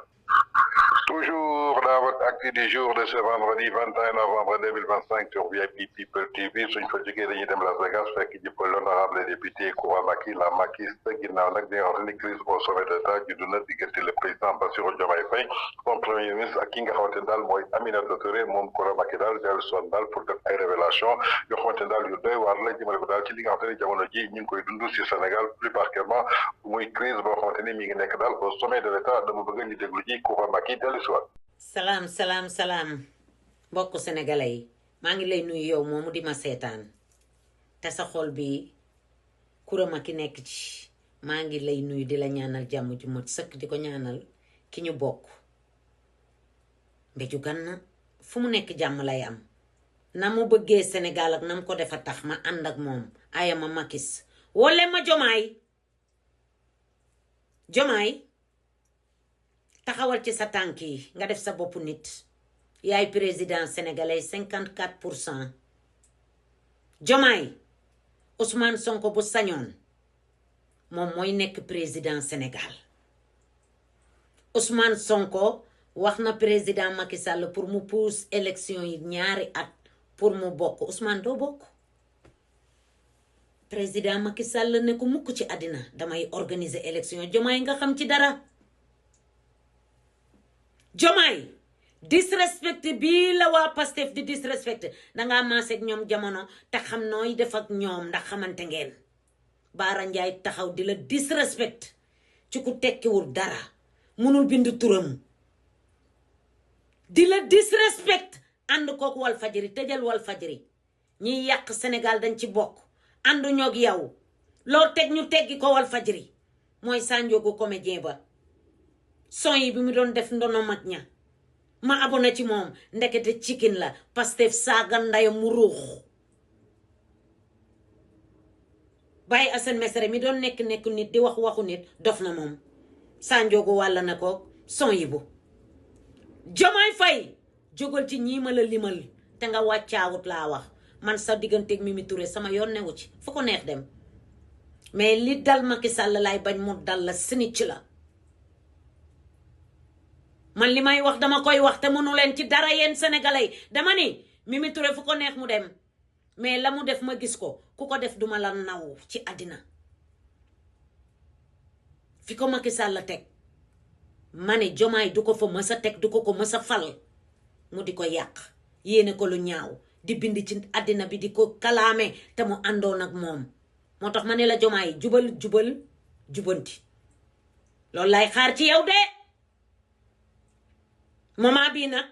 Toujours dans votre acte du jour de ce vendredi 21 novembre 2025 sur VIP People TV suñ fa jógee dañuy dem Las Vegas fekk jëpp l'honorable député Koura Macky la Mackiste ginnaaw nag di nga xam ne crise au sommet de l'État juddu na diggante le président Bassirou Diomaye Faye son premier ministre ak ki nga xamante ne daal mooy Aminata Touré moom Koura Macky daal dellu soon daal pour def ay révélation yoo xamante ne daal yu doy waar la jëmale ko daal ci li nga xamante ne jamono ji ñu ngi koy dund ci Sénégal plus particulièrement muy crise boo xamante ni mi ngi nekk daal au sommet de l'État dama bëgg ñu déglu ji Koura Macky dellu si waat. salaam mbokku sénégalais yi maa ngi lay nuyu yow moomu di ma seetaan te sa xol bi Koura Macky nekk ci maa ngi lay nuyu di la ñaanal jàmm ju mat sëkk di ko ñaanal ki ñu bokk Mbéju Gana fu mu nekk jàmm lay am na mu bëggee Sénégal ak na mu ko defa tax ma ànd ak moom ayama Mackis wole ma Jomaay taxawal ci sa tànk yi nga def sa boppu nit yaay président sénégalais 54%. Jomaay Ousmane Sonko bu sañoon moom mooy nekk président Sénégal Ousmane Sonko wax na président Macky Sall pour mu pousse élection yi ñaari at pour mu bokk Ousmane doo bokk président Macky Sall ne ko mukk ci àddina damay organiser élection Jomaay nga xam ci dara Jomaay disrespect bii la waa Pastef di disrespect dangaa maaseeg ñoom jamono te xam nooy def ak ñoom ndax xamante ngeen Baara Njaay taxaw di la disrespect ci ku tekkiwul dara munul bind turam di la disrespect ànd kooku wal fajiri tëjal wal fajiri ñiy yàq Sénégal dañ ci bokk àndu ñoog yow loo teg ñu teggi ko wal fajiri mooy Sanjogu comédien ba son yi bi mu doon def ndono mag ña ma abonné ci moom ndekete chicken la Pastef saaga ndayam mu ruux Baye Assane Mesere mi doon nekk nit di wax waxu nit dof na moom Sanjogu wàlla na ko son yi bu Jomaay Faye jógal ci ñii ma la limal te nga wàccaawut laa wax man sa digganteeg Mimi Touré sama yoon newu ci fu ko neex dem mais li dal Macky Sall lay bañ mu dal la snitch la man li may wax dama koy wax te mënu leen ci dara yéen sénégalais dama ni Mimi Touré fu ko neex mu dem mais la mu def ma gis ko ku ko def duma la naw ci àddina fi ko Macky Sall teg ma ne Jomaay du ko fa mës a teg du ko ko mës a fal mu di ko yàq yéene ko lu ñaaw di bind ci àddina bi di ko kalaame te mu àndoon ak moom moo tax ma ne la Jomaay jubal jubanti loolu lay xaar ci yow de moment bii nag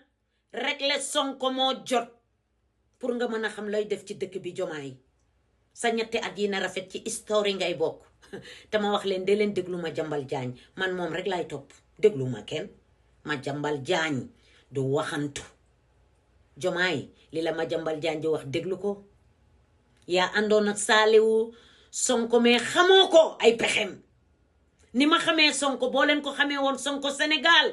régler Sonko moo jot pour nga mën a xam lay def ci dëkk bi Jomaay sa ñetti at yi na rafet ci histoire ngay bokk te ma wax leen de leen déglu ma jambal jaañ man moom rek lay topp déglu ma kenn ma jambal jaañ du waxantu Jomaay li la ma jambal jaañ di wax déglu ko yaa àndoon ak Saaliwu Sonko mais xamoo ko ay pexem ni ma xamee Sonko boo leen ko xamee woon Sonko Sénégal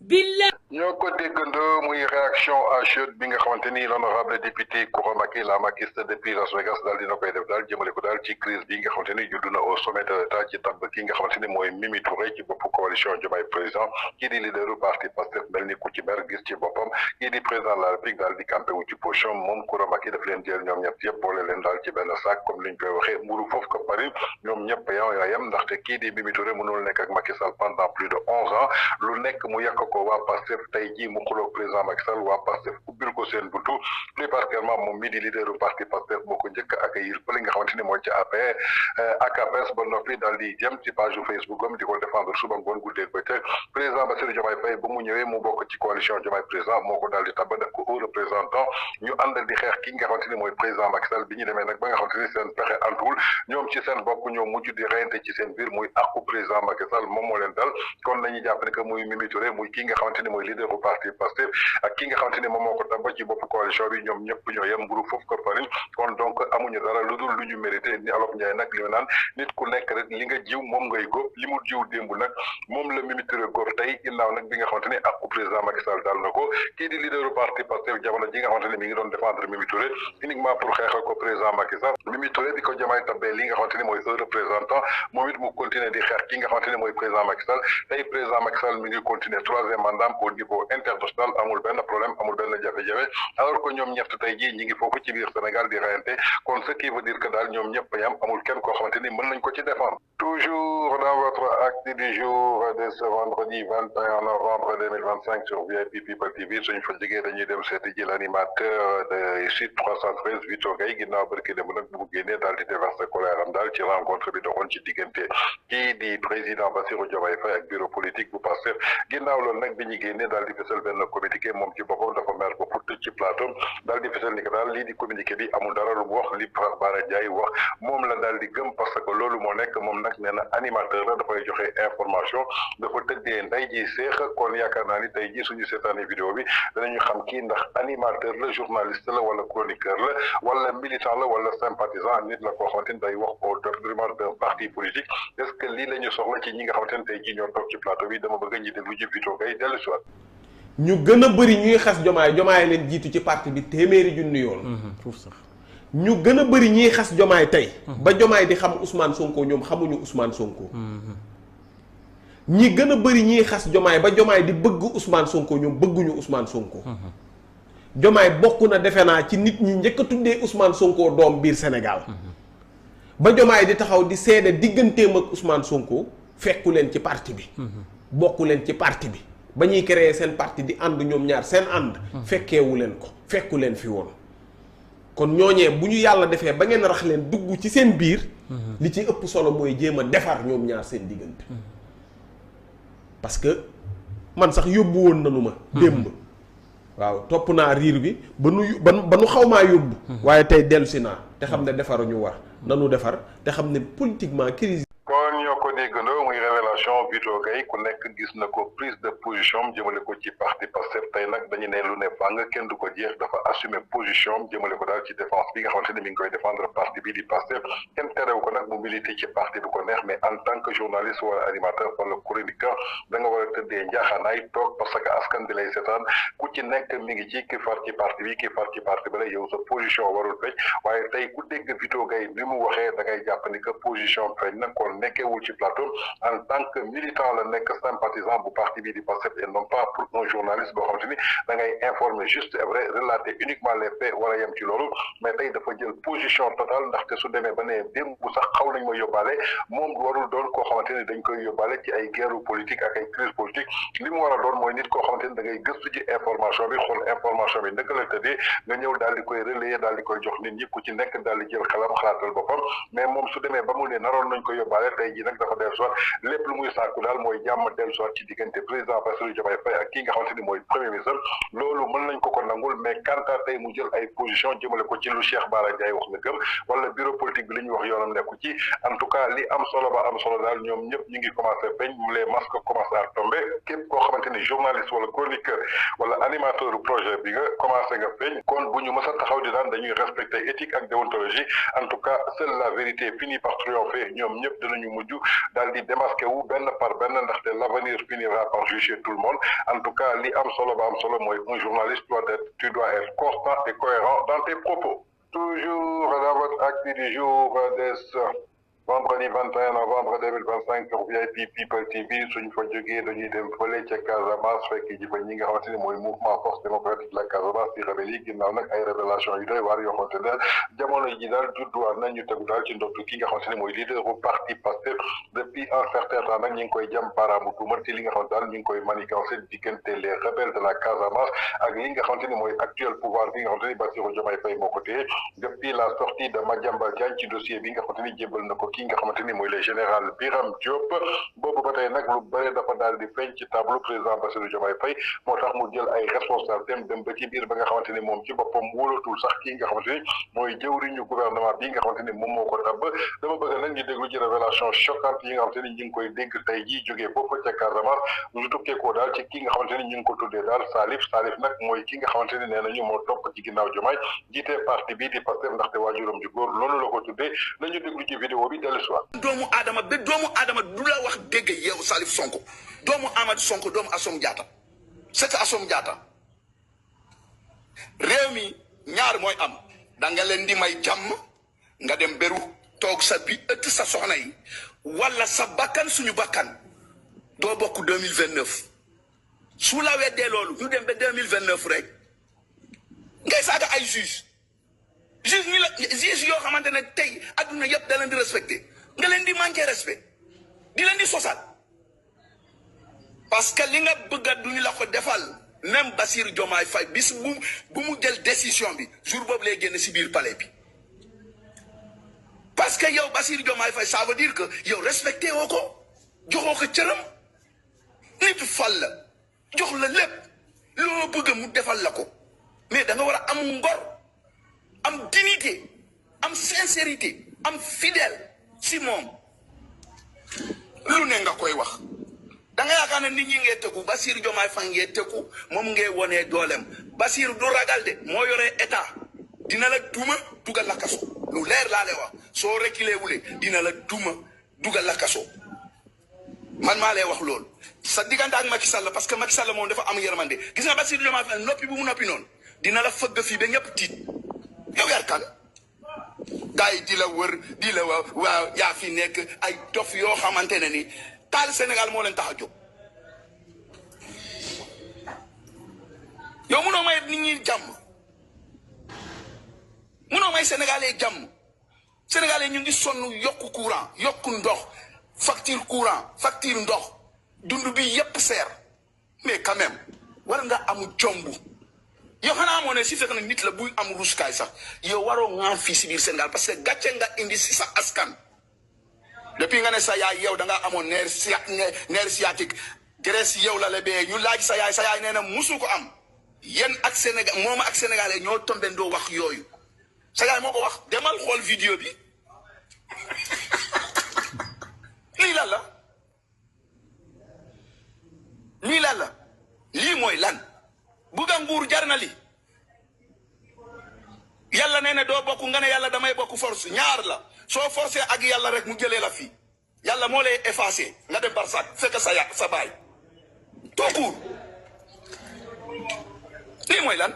billa ñoo ko déggandoo muy réaction à chaude bi nga xamante ni l'honorable député Coura Macky la makiste depuis Las Vegas daal dina koy def daal jëmale ko daal ci crise bi nga xamante ni judd na au sommet de l'État ci tabb ki nga xamante ni mooy Mimi Touré ci bopp coalition Diomaye président kii di leaderu parti Pastef mel ni ku ci mer gis ci boppam kii di président de la République daal di campé wu ci position moom Coura Macky daf leen jël ñoom ñett yëpp boole leen daal ci benn sac comme liñ koy waxee mburu foofu ko pari ñoom ñëpp yam ndaxte kii di Mimi Touré mënul nekk ak Macky Sall pendant plus de 11 ans lu nekk mu yàq ko waa Pastef tey jii mu xuloo président Macky Sall waa Pastef ubbil ko seen buntu plus particulièrement moom mi di leaderu parti Pastef moo ko njëkk a accueillir fële nga xamante ni mooy ci APS ba noppi daal di jëm ci page Facebook am di ko défendre suba ngoon guddeeg bëccëg président Bassirou Diomaye Faye ba mu ñëwee mu bokk ci coalition Diomaye président moo ko daal di tabba def ko haut représentant ñu ànd di xeex ki nga xamante ni mooy président Macky Sall bi ñu demee nag ba nga xamante ni seen pexe antuwul ñoom ci seen bopp ñoo mujj di reyante ci seen biir muy àqu président Macky Sall moom moo leen dal kon nañu jàpp ne que muy Mimi Touré muy ki nga xamante ni mooy leaderu parti Pastef ak ki nga xamante ni moom moo ko tabba ci bopp coalition bi ñoom ñëpp ñoo yem mburu foofu ko farine kon donc amuñu dara lu dul lu ñu mérité ni Olof Ndiaye nag li mu naan nit ku nekk rek li nga jiw moom ngay góob li mu jiw démb nag moom la Mimi Touré góob tey ginnaaw nag bi nga xamante ni àqu président Macky Sall dal na ko kii di leaderu parti Pastef jamono ji nga xamante ni mi ngi doon défendre Mimi Touré uniquement pour xeexal ko président Macky Sall Mimi Touré bi ko Diomaye tabbee li nga xamante ni mooy un représentant moom it mu continuer di xeex ki nga xamante ni mooy président Macky Sall tey président Macky Sall mi ngi continuer troisième mandat au niveau international amul benn problème amul benn jafe-jafe alors que ñoom ñett tey jii ñi ngi foofu ci biir Sénégal di reyante kon ce qui veut dire que daal ñoom ñëpp yam amul kenn koo xamante ni mën nañ ko ci défendre. Toujours dans votre acte du jour de ce vendredi 21 novembre 2025 sur VIP People TV suñu fa jógee dañuy dem seeti ji l'animateur de site 313 Vito Gaye ginnaaw barki dem nag bu génnee daal di déverser colère am daal ci rencontre bi doxoon ci diggante kii di président Bassirou Diomaye Faye ak bureau politique bu Pastef ginnaaw loolu nag bi ñu génnee daal di fësal benn communiqué moom ci boppam dafa mer ba pour ci plateau daal di fësal ni que daal lii di communiqué bi amul dara lu mu wax li Bara Ndiaye wax moom la daal di gëm parce que loolu moo nekk moom nag nee na animateur la dafay joxe information dafa tëddee nday ji seex kon yaakaar naa ni tey ji suñu seetaane vidéo bi danañu xam kii ndax animateur la journaliste la wala chroniqueur la wala militant la wala sympathisant nit la koo xamante ni day wax au détriment d'un parti politique est-ce que lii la ñu soxla ci ñi nga xamante ne tey ji ñoo toog ci plateau bi dama bëgg ñi déglu ji Vito Gaye dellu si waat ñu gën a bëri ñuy xas jomaay leen jiitu ci parti bi téeméeri junni yoon foofu sax ñu gën a bëri ñiy xas jomaay tey ba jomaay di xam Ousmane Sonko ñoom xamuñu Ousmane Sonko ñi gën a bëri ñiy xas jomaay ba jomaay di bëgg Ousmane Sonko ñoom bëgguñu Ousmane Sonko jomaay bokk na defe naa ci nit ñi njëkk a tuddee Ousmane Sonko doom biir Sénégal ba jomaay di taxaw di seede digganteem ak Ousmane Sonko fekku leen ci parti bi bokku leen ci parti bi ba ñuy créer seen parti di ànd ñoom ñaar seen ànd fekkeewu leen ko fekku leen fi woon kon ñooñee bu ñu yàlla defee ba ngeen rax leen dugg ci seen biir li ci ëpp solo mooy jéem a defar ñoom ñaar seen diggante parce que man sax yóbbu woon nanu ma démb waaw topp naa riir bi ba nu xaw maa yóbbu waaye tey dellusi naa te xam ne defaruñu war nanu defar te xam ne politiquement crise kon ñoo ko déggandoo muy révélation Vito Gaye ku nekk gis na ko prise de position jëmale ko ci parti Pastef tey nag dañu ne lu ne fàng kenn du ko jeex dafa assumer position jëmale ko daal ci défense bi nga xamante ne mi ngi koy défendre parti bi di Pastef kenn terew ko nag mu milité ci parti bi ko neex mais en tant que journaliste wala animateur wala chroniqueur da nga war a tëddee njaaxaanaay toog parce que askan bi lay seetaan ku ci nekk mi ngi ci ki far ci parti bi ki far ci parti bi la yow sa position warul feeñ waaye tey ku dégg Vito Gaye bi mu waxee da ngay jàpp ni que position feeñ na kon nekkewul ci plateau en tant que militant la nekk sympathisant bu parti bi di Pastef et non pas pour un journaliste boo xamante ni da ngay informer juste et vrai relater uniquement les faits war a yem ci loolu mais tey dafa jël position totale ndaxte su demee ba ne démb bu sax xaw nañ ma yóbbaale moom warul doon koo xamante ni dañ koy yóbbaale ci ay guerre politique ak ay crise politique li mu war a doon mooy nit koo xamante ni da ngay gëstu ci information bi xool information bi naka la tëddee nga ñëw daal di koy relayer daal di koy jox nit ñi ku ci nekk daal di jël xelam xalaatal boppam mais moom su demee ba mu ne naroon nañ ko yóbbaale tey ji nag dafa dellu soit lépp lu muy sàkku daal mooy jàmm dellu soit ci diggante président Bassirou Diomaye Faye ak kii nga xamante ni mooy premier ministre loolu mën nañ ko nangul mais quant à tey mu jël ay position jëmale ko ci lu Cheikh Bara Ndiaye wax na gëm wala bureau politique bi li ñu wax yoonam nekku ci en tout cas li am solo ba am solo daal ñoom ñëpp ñu ngi commencé feeñ les masques commencé à tomber képp koo xamante ni journaliste wala chroniqueur wala animateur projet bi nga commencé nga feeñ kon bu ñu mës a taxaw di daan dañuy respecter éthique ak déontologie en tout cas seule la vérité finit par triompher ñoom ñëpp dinañu mujj daal di démasqué wu wu benn par benn ndaxte l'avenir finira par juger tout le monde en tout cas li am solo ba am solo mooy un journaliste tu dois être constant et cohérent dans tes propos. Toujours dans votre acte du jour des vendredi 21 novembre 2025 sur VIP People TV suñu fa jógee dañuy dem fële ca Casamance fekk ji fa ñi nga xamante ni mooy mouvement force démocratique de la Casamance di rebelle yi ginnaaw nag ay révélation yu doy waar yoo xamante ne jamono ji daal judduwaat nañ ñu tegu daal ci ndottu ki nga xamante ni mooy leader bu parti Pastef depuis un certain temps nag ñu ngi koy jëm baaraamu tuuma ci li nga xamante daal ñu ngi koy manigancé diggante les rebelles de la Casamance ak li nga xamante ni mooy actuel pouvoir bi nga xamante ni Bassirou Diomaye Faye moo ko téye depuis la sortie de Madiambal Diagne ci dossier bi nga xamante ni jébal na ko ki nga xamante ni mooy le général Biram Diop boobu ba tey nag lu bëri dafa daal di feeñ ci tableau président Bassirou Diomaye Faye moo tax mu jël ay responsabilités dem ba ci biir ba nga xamante ni moom ci boppam wóolatul sax kii nga xamante ni mooy jëwriñu gouvernement bi nga xamante ni moom moo ko tabb dama bëgg nag ñu déglu ci révélation choquante yi nga xamante ni ñu ngi koy dégg tey jii jógee foofu ca Casamance ñu tukkee ko daal ci ki nga xamante ni ñu ngi ko tuddee daal Salif nag mooy ki nga xamante ni nee nañu moo topp ci ginnaaw Diomaye jiite parti bii di Pastef ndaxte waajuram ju góor loolu la ko tuddee nañu déglu ci vidéo bi dellu si waat doomu Adama du la wax dégg yow Salif Sonko doomu Amadou Sonko doomu Assome Diatta c'est Assome Diatta réew mi ñaar mooy am da nga leen di may jàmm nga dem beru toog sa bi ëtt sa soxna yi wala sa bakkan suñu bakkan doo bokk 2029 su la weddee loolu ñu dem ba 2029 rek ngay saaga ay juge yoo xamante ne tey adduna yëpp da leen di respecté nga leen di manqué respect di leen di sosal parce que li nga bëgga duñu la ko defal même Bassirou Diomaye Faye bis bu mu jël décision bi jour boobu lay génn si biir palais bi parce que yow Bassirou Diomaye Faye ça veut dire que yow respecté woo ko joxoo ko cëram nit fal la jox la lépp loo bëgg mu defal la ko mais da nga war a am ngor am dignité am sincérité am fidèle si moom lu ne nga koy wax da nga yaakaar ne nit ñi ngee tëkku Bassirou Diomaye Faye ngee tëkku moom ngee wonee doolem Bassirou du ragal de moo yoree état dina la duma dugal la kaso lu leer laa lay wax soo reculé wule dina la duma dugal la kaso man maa lay wax loolu sa diggante ak Macky Sall parce que Macky Sall moom dafa am yërmande gis nga Bassirou Diomaye Faye noppi bu mu noppi noonu dina la fëgg fii ba ñëpp tiit yow yar kan gars yi di la wër di la waaw yaa fi nekk ay dof yoo xamante ne ni taal Sénégal moo leen tax a jóg yow munoo may nit ñi jàmm munoo may sénégalais jàmm sénégalais ñu ngi sonn yokku courant yokku ndox facture courant facture ndox dund bi yépp seer mais quand même war nga am jombu yow xanaa amoo ne si fekk na nit la buy am ruskaay sax yow waroo ŋaan fii si biir Sénégal parce que gàcce nga indi si sa askan depuis nga ne sa yaay yow da nga amoon nerf sciatique Grèce yow la la bee ñu laaj sa yaay nee na musu ko am yéen ak Sénégal moom ak sénégalais ñoo tombendoo wax yooyu sa yaay moo ko wax demal xool vidéo bi lii lan la lii mooy lan bugga nguur jar na li yàlla nee na doo bokk nga ne yàlla damay bokk force ñaar la soo forcé ak yàlla rek mu jëlee la fii yàlla moo lay effacé nga dem barsak fekk sa baay tout court lii mooy lan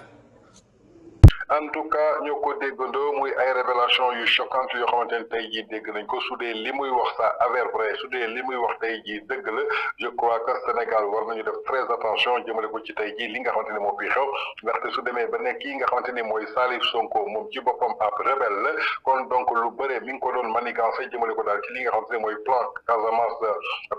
en tout cas ñoo ko déggandoo muy ay révélation yu choquante yoo xamante ne tey jii dégg nañ ko su dee li muy wax ça avère vrai su dee li muy wax tey jii dëgg la je crois que Sénégal war nañu def très attention jëmale ko ci tey jii li nga xamante ne moo fi xew ndaxte su demee ba nekk kii nga xamante ni mooy Salif Sonko moom ci boppam ab rebelle la kon donc lu bëree mi ngi ko doon manigancé jëmale ko daal ci li nga xamante ne mooy plan Casamance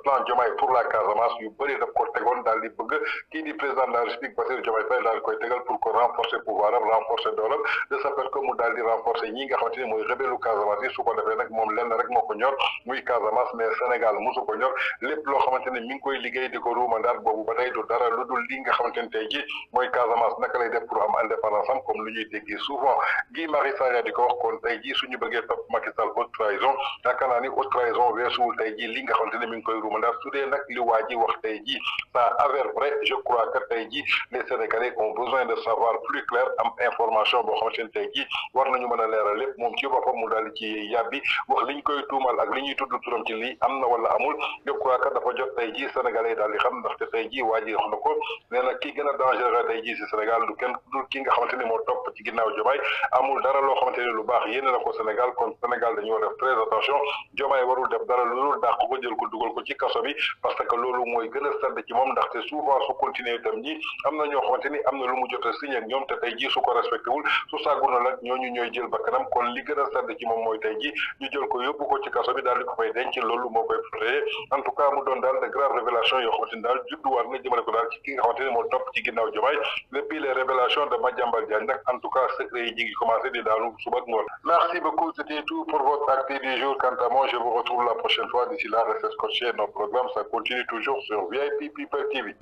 plan Diomaye pour la Casamance yu bëri daf ko tegoon daal di bëgg kii di président de la République Bassirou Diomaye Faye daal di koy tegal pour que renforcer pouvoir am renforcer doolam de ce fait que mu daal di renforcer ñi nga xamante ni mooy rebelle Casamance yi su ko defee nag moom lenn rek moo ko ñor muy Casamance mais Sénégal mosu ko ñor lépp loo xamante ni mi ngi koy liggéey di ko ruumandaat boobu ba tey du dara lu dul li nga xamante ni tey ji mooy Casamance naka lay def pour am indépendance am comme lu ñuy déggee souvent Guy Marius Sagna di ko wax kon tey ji suñu bëggee topp Macky Sall haute trahison yaakaar naa ni haute trahison weesuwul tey ji li nga xamante ni mi ngi koy ruumandaat su dee nag li waa ji wax tey ji ça avère vrai je crois que tey ji les Sénégalais ont besoin de savoir plus clair am information information boo xamante ni tey jii war nañu mën a leeral lépp moom ci boppam mu daal di ci yàbbi wax liñ koy tuumal ak li ñuy tudd turam ci lii am na wala amul je crois que dafa jot tey jii sénégalais yi daal di xam ndaxte tey jii waa ji wax na ko nee na ki gën a dangereux tey jii si Sénégal du kenn du ki nga xamante ni moo topp ci ginnaaw Diomaye amul dara loo xamante ni lu baax yéene na ko Sénégal kon Sénégal dañu war def très attention Diomaye warul def dara lu dul dàq ko jël ko dugal ko ci kaso bi parce que loolu mooy gën a sedd ci moom ndaxte souvent su continuer itam ñi am na ñoo xamante ni am na lu mu jot a signé ak ñoom te tey jii su ko respecté wul su sàggu na nag ñooñu ñooy jël bakkanam kon li gën a sedd ci moom mooy tey jii ñu jël ko yóbbu ko ci kaso bi daal di ko fay denc loolu moo koy protégé en tout cas mu doon daal de graves révélations yoo xamante ni daal judduwaat na jëmale ko daal ci ki nga xamante ni moo topp ci ginnaaw Diomaye depuis les révélations de Madiambal Diagne nag en tout cas secret yi ñi ngi commencé di daanu suba ak ngoon. Merci beaucoup, c'était tout pour votre acte du jour. Quant à moi, je vous retrouve la prochaine fois. D'ici là, restez scotchés. Nos programmes, ça continue toujours sur VIP People TV.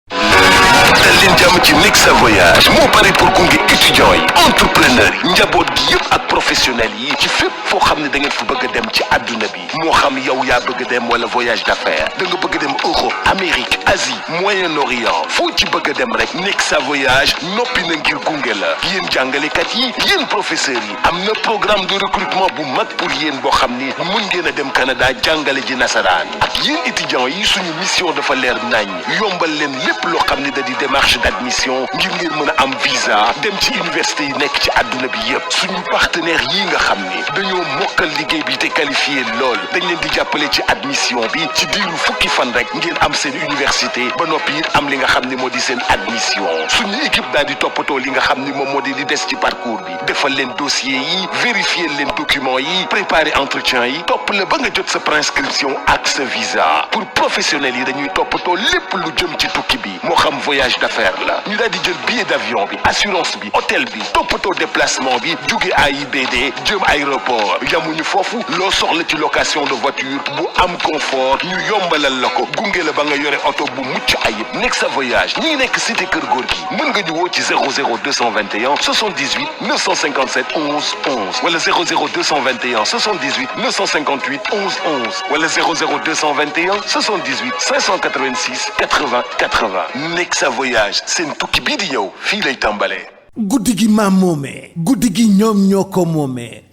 dal leen jàmm ci Nexa Voyage moo pare pour gunge étudiants yi entrepreneurs yi njaboot gi yëpp ak professionnels yi ci fépp foo xam ne da ngeen fa bëgg a dem ci àdduna bi moo xam yow yaa bëgg a dem wala voyage d'affaires da nga bëgg a dem Europe Amérique Asie Moyen-Orient foo ci bëgg a dem rek Nexa Voyage noppi na ngir gunge la yéen jàngalekat yi yéen professeurs yi am na programme de recrutement bu mag pour yéen boo xam ni mun ngeen a dem Canada jàngale ji nasaraan ak yéen étudiants yi suñu mission dafa leer nañ yombal leen lépp loo xam ne da di démarche d'admission ngir ngeen mën a am visa dem ci université yi nekk ci àdduna bi yëpp suñu partenaires yi nga xam ni dañoo mokkal liggéey bi te qualifié lool dañ leen di jàppale ci admission bi ci diiru fukki fan rek ngeen am seen université ba noppi it am li nga xam ni moo di seen admission suñu équipe daal di toppatoo li nga xam ni moom moo di li des ci parcours bi defal leen dossier yi vérifier leen documents yi préparer entretien yi topp la ba nga jot sa préinscription ak sa visa pour professionnels yi dañuy toppatoo lépp lu jëm ci tukki bi moo xam voyage d'affaires la ñu daal di jël billet d'avion bi assurance bi hôtel bi toppatoo déplacement bi jóge AIBD jëm aéroport yamuñu foofu loo soxla ci location de voiture bu am confort ñu yombalal la ko gunge la ba nga yore oto bu mucc ayib Nexa Voyage ñi nekk cité Kër Gorgui mën nga ñu woo ci 00221 78 957 11 11 wala 00221 78 958 11 11 wala 00221 78 586 80 80 Nexa Voyage seen tukki bii di ñëw fii lay tàmbalee. guddi gi maam moomee guddi gi ñoom ñoo ko moomee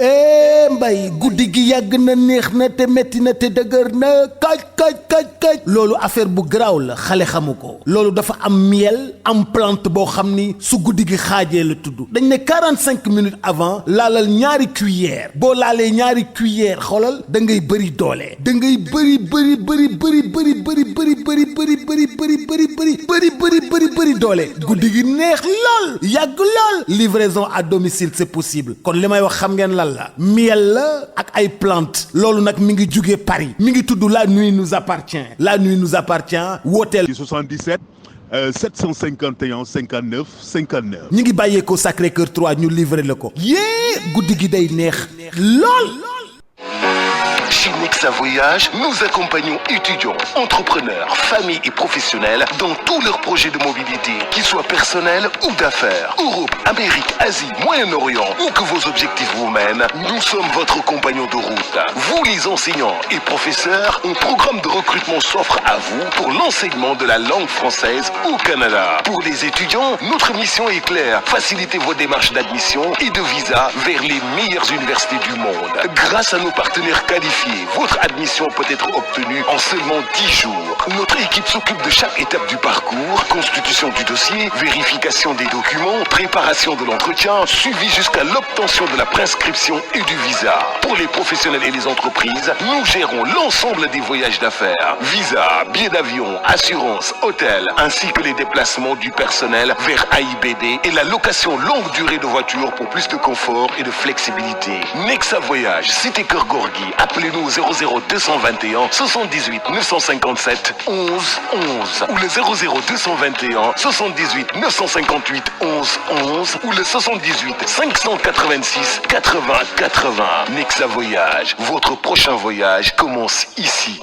mbay guddi gi yàgg na neex na te metti na te dëgër na kaj loolu affaire bu garaaw la xale xamu ko loolu dafa am miel am plante boo xam ni su guddi gi xaajee la tudd dañ ne 45 minutes avant laalal ñaari cuillère boo laalee ñaari cuillère xoolal da ngay bëri doole da ngay bëri doole guddi gi neex lool yàgg lool livraison à domicile c'est possible kon li may wax xam ngeen lan la miel la ak ay plante loolu nag mi ngi jugee Paris mi ngi tudd La Nuit nous appartient La Nuit nous appartient wooteel 77 751 59 59 ñi ngi bàyyeekoo Sacré-Cœur 3 ñu livré la ko yée guddi gi day neex lool. Chez Nexa Voyage, nous accompagnons étudiants, entrepreneurs, familles et professionnels dans tous leurs projets de mobilité, qu'ils soient personnels ou d'affaires. Europe, Amérique, Asie, Moyen-Orient, où que vos objectifs vous mènent, nous sommes votre compagnon de route. Vous, les enseignants et professeurs, un programme de recrutement s'offre à vous pour l'enseignement de la langue française au Canada. Pour les étudiants, notre mission est claire. Facilitez vos démarches d'admission et de visa vers les meilleures universités du monde. Grâce à nos partenaires qualifiés, votre admission peut être obtenue en seulement 10 jours. Notre équipe s'occupe de chaque étape du parcours, constitution du dossier, vérification des documents, préparation de l'entretien, suivi jusqu'à l'obtention de la prescription et du visa. Pour les professionnels et les entreprises, nous gérons l'ensemble des voyages d'affaires. Visa, billets d'avion, assurance, hôtel, ainsi que les déplacements du personnel vers AIBD et la location longue durée de voitures pour plus de confort et de flexibilité. Nexa Voyage, cité Kër Gorgui. Appelez-nous au 00221 78 957 11 11 ou le 00221 78 958 11 11 ou le 78 586 80 80. Nexa Voyage, votre prochain voyage commence ici.